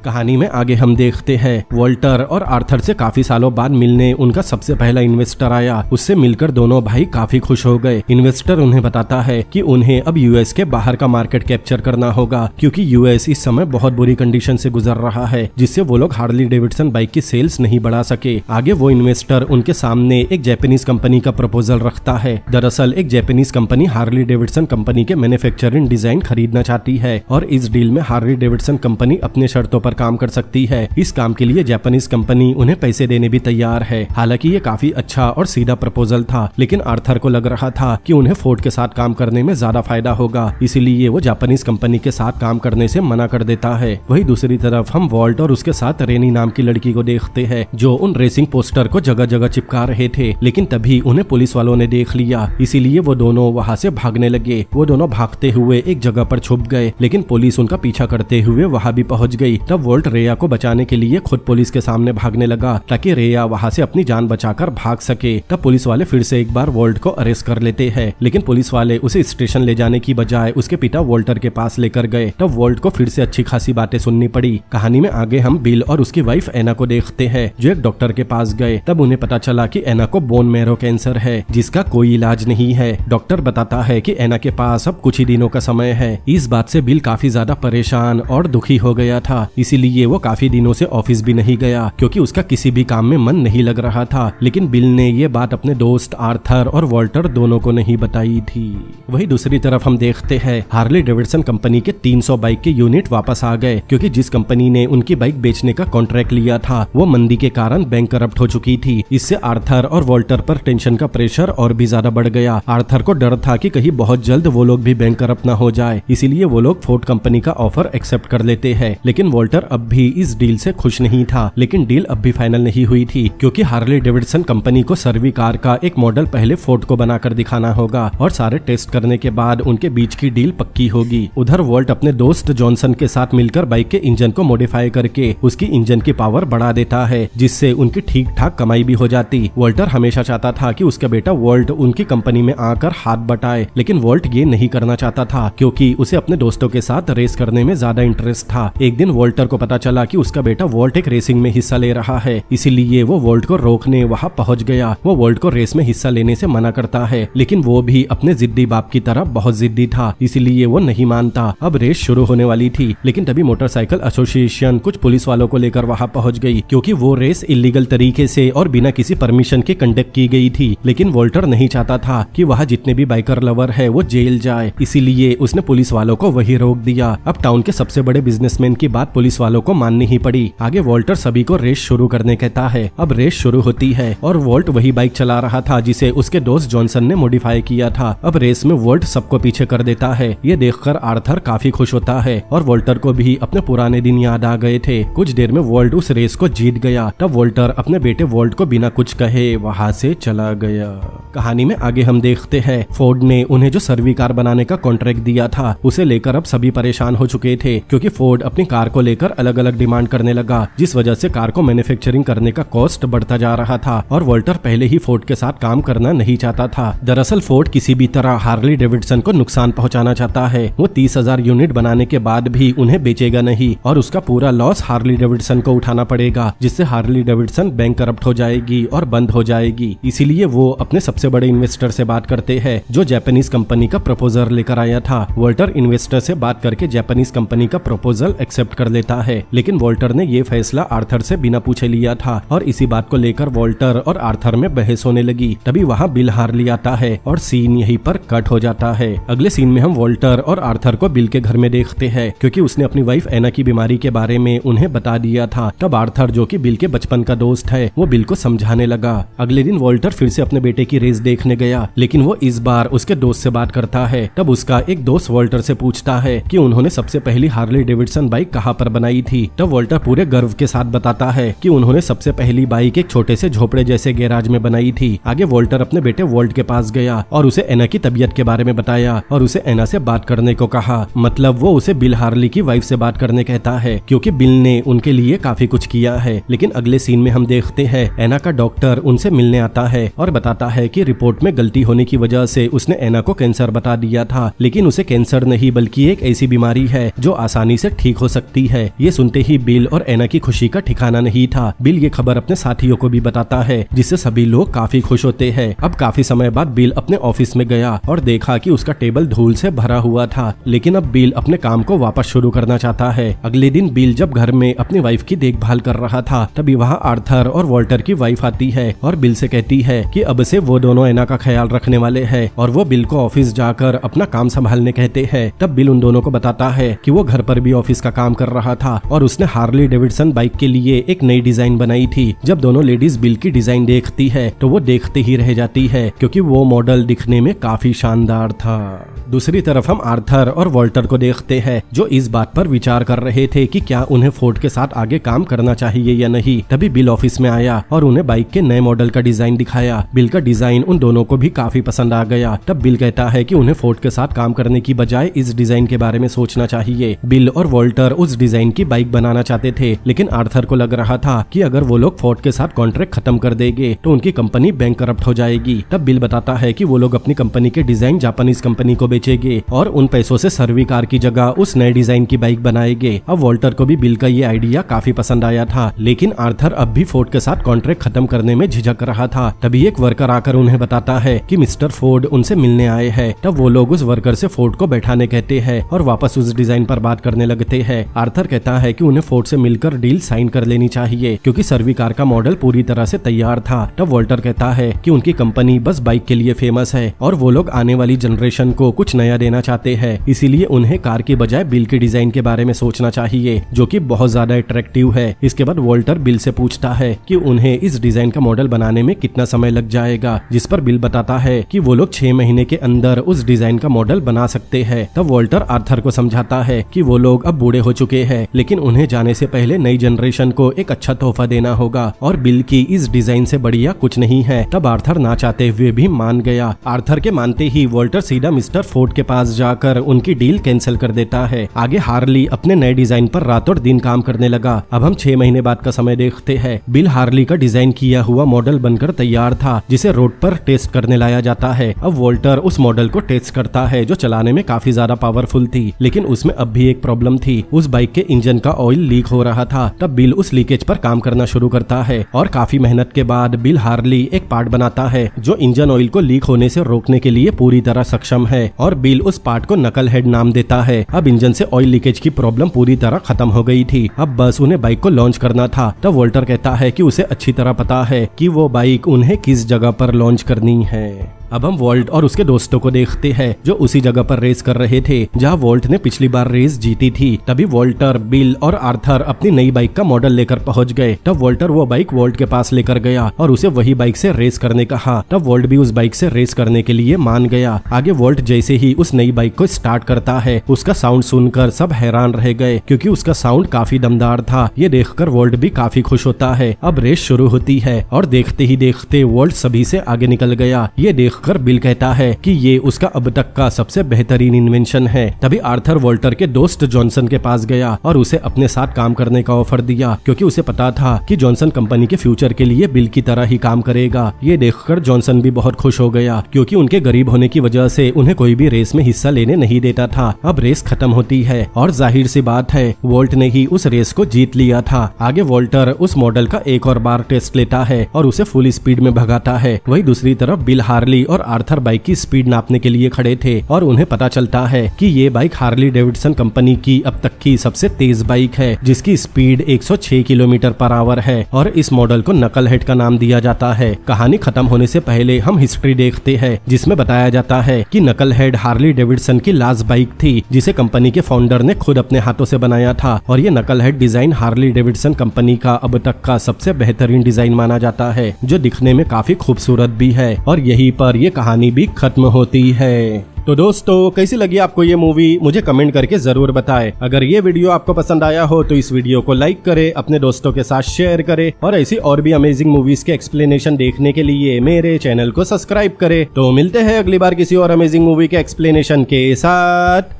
कहानी में आगे हम देखते हैं वॉल्टर और आर्थर से काफी सालों बाद मिलने उनका सबसे पहला इन्वेस्टर आया। उससे मिलकर दोनों भाई काफी खुश हो गए। इन्वेस्टर उन्हें बताता है कि उन्हें अब यूएस के बाहर का मार्केट कैप्चर करना होगा, क्योंकि यूएस इस समय बहुत बुरी कंडीशन से गुजर रहा है, जिससे वो लोग हार्ली डेविडसन बाइक की सेल्स नहीं बढ़ा सके। आगे वो इन्वेस्टर उनके सामने एक जापानीज कंपनी का प्रपोजल रखता है। दरअसल एक Japanese company Harley Davidson company के मैन्युफैक्चरिंग डिजाइन खरीदना चाहती है और इस डील में हार्ली डेविडसन कंपनी अपने शर्तों पर काम कर सकती है। इस काम के लिए जापानीज कंपनी उन्हें पैसे देने भी तैयार है। हालांकि ये काफी अच्छा और सीधा प्रपोजल था, लेकिन आर्थर को लग रहा था कि उन्हें फोर्ड के साथ काम करने में ज्यादा फायदा होगा, इसीलिए वो जापानीज कंपनी के साथ काम करने से मना कर देता है। वही दूसरी तरफ हम वॉल्ट और उसके साथ रेनी नाम की लड़की को देखते हैं, जो उन रेसिंग पोस्टर को जगह जगह चिपका रहे थे, लेकिन तभी उन्हें पुलिस वालों ने देख लिया, इसीलिए वो दोनों वहाँ से भागने लगे। वो दोनों भागते हुए एक जगह पर छुप गए, लेकिन पुलिस उनका पीछा करते हुए वहाँ भी पहुंच गई। तब वॉल्ट रेया को बचाने के लिए खुद पुलिस के सामने भागने लगा, ताकि रेया वहाँ से अपनी जान बचाकर भाग सके। तब पुलिस वाले फिर से एक बार वॉल्ट को अरेस्ट कर लेते हैं, लेकिन पुलिस वाले उसे स्टेशन ले जाने की बजाय उसके पिता वॉल्टर के पास लेकर गए। तब वॉल्ट को फिर से अच्छी खासी बातें सुननी पड़ी। कहानी में आगे हम बिल और उसकी वाइफ एना को देखते हैं, जो एक डॉक्टर के पास गए। तब उन्हें पता चला कि एना को बोन मैरो कैंसर है, जिसका कोई इलाज नहीं है। डॉक्टर बताता है कि एना के पास अब कुछ ही दिनों का समय है। इस बात से बिल काफी ज्यादा परेशान और दुखी हो गया था, इसीलिए वो काफी दिनों से ऑफिस भी नहीं गया, क्योंकि उसका किसी भी काम में मन नहीं लग रहा था। लेकिन बिल ने ये बात अपने दोस्त आर्थर और वॉल्टर दोनों को नहीं बताई थी। वही दूसरी तरफ हम देखते हैं हार्ली डेविडसन कंपनी के 300 बाइक के यूनिट वापस आ गए, क्योंकि जिस कंपनी ने उनकी बाइक बेचने का कॉन्ट्रैक्ट लिया था वो मंदी के कारण बैंक करप्ट हो चुकी थी। इससे आर्थर और वॉल्टर पर टेंशन का प्रेशर और भी ज्यादा बढ़ गया। आर्थर को डर था कि कहीं बहुत जल्द वो लोग भी बैंक करप्ट ना हो जाए, इसीलिए वो लोग फोर्ड कंपनी का ऑफर एक्सेप्ट कर लेते हैं। लेकिन वॉल्टर अब भी इस डील से खुश नहीं था। लेकिन डील अब भी फाइनल नहीं हुई थी, क्योंकि हार्ली डेविडसन कंपनी को सर्वी कार का एक मॉडल पहले फोर्ड को बनाकर दिखाना होगा, और सारे टेस्ट करने के बाद उनके बीच की डील पक्की होगी। उधर वॉल्ट अपने दोस्त जॉनसन के साथ मिलकर बाइक के इंजन को मॉडिफाई करके उसकी इंजन की पावर बढ़ा देता है, जिससे उनकी ठीक ठाक कमाई भी हो जाती। वॉल्टर हमेशा चाहता था कि उसका बेटा वॉल्ट उनकी कंपनी में आकर हाथ बटाए, लेकिन वॉल्ट ये नहीं करना चाहता था, क्योंकि उसे अपने दोस्तों के साथ रेस करने में ज्यादा इंटरेस्ट था। एक दिन वॉल्टर को पता चला कि उसका बेटा वॉल्ट एक रेसिंग में हिस्सा ले रहा है, इसीलिए वो वॉल्ट को रोकने वहाँ पहुँच गया। वो वॉल्ट को रेस में हिस्सा लेने से मना करता है, लेकिन वो भी अपने जिद्दी बाप की तरह बहुत जिद्दी था, इसीलिए वो नहीं मानता। अब रेस शुरू होने वाली थी, लेकिन तभी मोटरसाइकिल एसोसिएशन कुछ पुलिस वालों को लेकर वहाँ पहुँच गई, क्योंकि वो रेस इलीगल तरीके से और बिना किसी परमिशन के कंडक्ट की गई थी। लेकिन वॉल्टर नहीं चाहता था कि वहाँ जितने भी बाइकर लवर है वो जेल जाए, इसीलिए उसने पुलिस वालों को वही रोक दिया। अब टाउन के सबसे बड़े बिजनेसमैन की बात पुलिस वालों को माननी ही पड़ी। आगे वॉल्टर सभी को रेस शुरू करने कहता है। अब रेस शुरू होती है और वॉल्ट वही बाइक चला रहा था जिसे उसके दोस्त जॉनसन ने मॉडिफाई किया था। अब रेस में वॉल्ट सबको पीछे कर देता है। ये देखकर आर्थर काफी खुश होता है और वॉल्टर को भी अपने पुराने दिन याद आ गए थे। कुछ देर में वॉल्ट उस रेस को जीत गया। तब वॉल्टर अपने बेटे वॉल्ट को बिना कुछ कहे वहाँ से चला गया। कहानी में आगे हम देखते हैं फोर्ड ने उन्हें जो सर्वी कार बनाने का कॉन्ट्रैक्ट दिया था उसे लेकर अब सभी परेशान हो चुके थे, क्योंकि फोर्ड अपनी कार को लेकर अलग अलग डिमांड करने लगा, जिस वजह से कार को मैन्युफैक्चरिंग करने का कॉस्ट बढ़ता जा रहा था। और वॉल्टर पहले ही फोर्ड के साथ काम करना नहीं चाहता था। दरअसल फोर्ड किसी भी तरह हार्ली डेविडसन को नुकसान पहुंचाना चाहता है। वो 30,000 यूनिट बनाने के बाद भी उन्हें बेचेगा नहीं और उसका पूरा लॉस हार्ली डेविडसन को उठाना पड़ेगा, जिससे हार्ली डेविडसन बैंक करप्ट हो जाएगी और बंद हो जाएगी। इसीलिए वो अपने सबसे बड़े इन्वेस्टर से बात करते हैं, जो जापानीज कंपनी का प्रपोजल लेकर आया था। वॉल्टर इन्वेस्टर से बात करके जापानीज कंपनी का प्रपोजल एक्सेप्ट कर लेता है, लेकिन वॉल्टर ने ये फैसला आर्थर से बिना पूछे लिया था और इसी बात को लेकर वॉल्टर और आर्थर में बहस होने लगी। तभी वहाँ बिल हार्ली आता है और सीन यहीं पर कट हो जाता है। अगले सीन में हम वॉल्टर और आर्थर को बिल के घर में देखते हैं, क्योंकि उसने अपनी वाइफ एना की बीमारी के बारे में उन्हें बता दिया था। तब आर्थर, जो कि बिल के बचपन का दोस्त है, वो बिल को समझाने लगा। अगले दिन वॉल्टर फिर से अपने बेटे की रेस देखने गया, लेकिन वो इस बार उसके दोस्त से बात करता है। तब उसका एक दोस्त वॉल्टर से पूछता है कि उन्होंने सबसे पहली हार्ली डेविडसन बाइक कहाँ पर बनाई थी। तब वॉल्टर पूरे गर्व के साथ बताता है कि उन्होंने सबसे पहली बाइक एक छोटे से झोपड़े जैसे गैराज में बनाई थी। आगे वॉल्टर अपने बेटे वॉल्ट के पास गया और उसे एना की तबीयत के बारे में बताया और उसे एना से बात करने को कहा। मतलब वो उसे बिल हार्ली की वाइफ से बात करने कहता है, क्योंकि बिल ने उनके लिए काफी कुछ किया है। लेकिन अगले सीन में हम देखते हैं एना का डॉक्टर उनसे मिलने आता है और बताता है कि रिपोर्ट में गलती होने की वजह से उसने एना को कैंसर बता दिया था, लेकिन उसे कैंसर नहीं बल्कि एक ऐसी बीमारी है जो आसानी से ठीक हो सकती है। ये सुनते ही बिल और एना की खुशी का ठिकाना नहीं था। बिल ये खबर अपने साथियों को भी बताता है, जिससे सभी लोग काफी खुश होते हैं। अब काफी समय बाद बिल अपने ऑफिस में गया और देखा कि उसका टेबल धूल से भरा हुआ था, लेकिन अब बिल अपने काम को वापस शुरू करना चाहता है। अगले दिन बिल जब घर में अपनी वाइफ की देखभाल कर रहा था, तभी वहाँ आर्थर और वॉल्टर की वाइफ आती है और बिल से कहती है कि अब से वो दोनों एना का ख्याल रखने वाले हैं और वो बिल को ऑफिस जाकर अपना काम संभालने कहते हैं। तब बिल उन दोनों को बताता है कि वो घर पर भी ऑफिस का काम कर रहा था और उसने हार्ली डेविडसन बाइक के लिए एक नई डिजाइन बनाई थी। जब दोनों लेडीज बिल की डिजाइन देखती है तो वो देखते ही रह जाती है, क्योंकि वो मॉडल दिखने में काफी शानदार था। दूसरी तरफ हम आर्थर और वॉल्टर को देखते हैं, जो इस बात पर विचार कर रहे थे कि क्या उन्हें फोर्ड के साथ आगे काम करना चाहिए या नहीं। तभी बिल ऑफिस में आया और उन्हें बाइक के नए मॉडल का डिजाइन दिखाया। बिल का डिजाइन उन दोनों को भी काफी पसंद आ गया। तब बिल कहता है कि उन्हें फोर्ड के साथ काम करने की बजाय इस डिजाइन के बारे में सोचना चाहिए। बिल और वॉल्टर उस डिजाइन की बाइक बनाना चाहते थे, लेकिन आर्थर को लग रहा था कि अगर वो लोग फोर्ड के साथ कॉन्ट्रैक्ट खत्म कर देंगे तो उनकी कंपनी बैंकरप्ट हो जाएगी। तब बिल बताता है कि वो लोग अपनी कंपनी के डिजाइन जापानीज कंपनी को बेचेंगे और उन पैसों से सर्वी कार की जगह उस नए डिजाइन की बाइक बनाएंगे। अब वॉल्टर को भी बिल का ये आइडिया काफी पसंद आया था, लेकिन आर्थर अब भी फोर्ड के साथ कॉन्ट्रैक्ट खत्म करने में झिझक रहा था। तभी एक वर्कर आकर उन्हें बताता है कि मिस्टर फोर्ड उनसे मिलने आए हैं। तब वो लोग उस वर्कर से फोर्ड को बैठाने कहते हैं और वापस उस डिजाइन पर बात करने लगते हैं। आर्थर कहता है कि उन्हें फोर्ड से मिलकर डील साइन कर लेनी चाहिए, क्योंकि सर्वी कार का मॉडल पूरी तरह से तैयार था। तब वॉल्टर कहता है कि उनकी कंपनी बस बाइक के लिए फेमस है और वो लोग आने वाली जनरेशन को कुछ नया देना चाहते हैं, इसीलिए उन्हें कार की बजाय बिल के डिजाइन के बारे में सोचना चाहिए, जो कि बहुत ज्यादा अट्रैक्टिव है। इसके बाद वॉल्टर बिल से पूछता है कि उन्हें इस डिजाइन का मॉडल बनाने में कितना समय लग जाएगा, जिस पर बिल बताता है कि वो लोग 6 महीने के अंदर उस डिजाइन का मॉडल बना सकते हैं। तब वॉल्टर आर्थर को समझाता है कि वो लोग अब बूढ़े हो चुके हैं, लेकिन उन्हें जाने से पहले नई जनरेशन को एक अच्छा तोहफा देना होगा और बिल की इस डिजाइन से बढ़िया कुछ नहीं है। तब आर्थर ना चाहते हुए भी मान गया। आर्थर के मानते ही वॉल्टर सीधा मिस्टर फोर्ड के पास जाकर उनकी डील कैंसिल कर देता है। आगे हार्ली अपने नए डिजाइन पर रात और दिन काम करने लगा। अब हम 6 महीने बाद का समय देखते हैं। बिल हार्ली का डिजाइन किया हुआ मॉडल बनकर तैयार था, जिसे रोड पर टेस्ट करने लाया जाता है। अब वॉल्टर उस मॉडल को टेस्ट करता है, जो चलाने में काफी ज्यादा पावरफुल थी, लेकिन उसमें अब भी एक प्रॉब्लम थी। उस बाइक के इंजन का ऑयल लीक हो रहा था। तब बिल उस लीकेज पर काम करना शुरू करता है और काफी मेहनत के बाद बिल हार्ली एक पार्ट बनाता है जो इंजन ऑयल को लीक होने से रोकने के लिए पूरी तरह सक्षम है, और बिल उस पार्ट को नकल हेड नाम देता है। अब इंजन से ऑयल लीकेज की प्रॉब्लम पूरी तरह खत्म हो गई थी। अब बस उन्हें बाइक को लॉन्च करना था। तब वॉल्टर कहता है कि उसे अच्छी तरह पता है कि वो बाइक उन्हें किस जगह पर लॉन्च करनी है। अब हम वॉल्ट और उसके दोस्तों को देखते हैं, जो उसी जगह पर रेस कर रहे थे जहां वॉल्ट ने पिछली बार रेस जीती थी। तभी वॉल्टर, बिल और आर्थर अपनी नई बाइक का मॉडल लेकर पहुंच गए। तब वॉल्टर वो बाइक वॉल्ट के पास लेकर गया और उसे वही बाइक से रेस करने कहा। तब वॉल्ट भी उस बाइक से रेस करने के लिए मान गया। आगे वॉल्ट जैसे ही उस नई बाइक को स्टार्ट करता है, उसका साउंड सुनकर सब हैरान रह गए, क्योंकि उसका साउंड काफी दमदार था। ये देखकर वॉल्ट भी काफी खुश होता है। अब रेस शुरू होती है और देखते ही देखते वॉल्ट सभी से आगे निकल गया। ये देखकर बिल कहता है कि ये उसका अब तक का सबसे बेहतरीन इन्वेंशन है। तभी आर्थर वॉल्टर के दोस्त जॉनसन के पास गया और उसे अपने साथ काम करने का ऑफर दिया, क्योंकि उसे पता था कि जॉनसन कंपनी के फ्यूचर के लिए बिल की तरह ही काम करेगा। ये देखकर जॉनसन भी बहुत खुश हो गया, क्योंकि उनके गरीब होने की वजह से उन्हें कोई भी रेस में हिस्सा लेने नहीं देता था। अब रेस खत्म होती है और जाहिर सी बात है वॉल्ट ने ही उस रेस को जीत लिया था। आगे वॉल्टर उस मॉडल का एक और बार टेस्ट लेता है और उसे फुल स्पीड में भगाता है। वही दूसरी तरफ बिल, हार्ली और आर्थर बाइक की स्पीड नापने के लिए खड़े थे और उन्हें पता चलता है कि ये बाइक हार्ली डेविडसन कंपनी की अब तक की सबसे तेज बाइक है, जिसकी स्पीड 106 किलोमीटर पर आवर है और इस मॉडल को नकल हेड का नाम दिया जाता है। कहानी खत्म होने से पहले हम हिस्ट्री देखते हैं, जिसमें बताया जाता है कि नकल हेड हार्ली डेविडसन की लास्ट बाइक थी, जिसे कंपनी के फाउंडर ने खुद अपने हाथों से बनाया था, और ये नकल head design Harley Davidson company का अब तक का सबसे बेहतरीन डिजाइन माना जाता है, जो दिखने में काफी खूबसूरत भी है। और यहीं पर ये कहानी भी खत्म होती है। तो दोस्तों, कैसी लगी आपको ये मूवी, मुझे कमेंट करके जरूर बताएं। अगर ये वीडियो आपको पसंद आया हो तो इस वीडियो को लाइक करें, अपने दोस्तों के साथ शेयर करें, और ऐसी और भी अमेजिंग मूवीज के एक्सप्लेनेशन देखने के लिए मेरे चैनल को सब्सक्राइब करें। तो मिलते हैं अगली बार किसी और अमेजिंग मूवी के एक्सप्लेनेशन के साथ।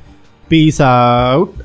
Peace out.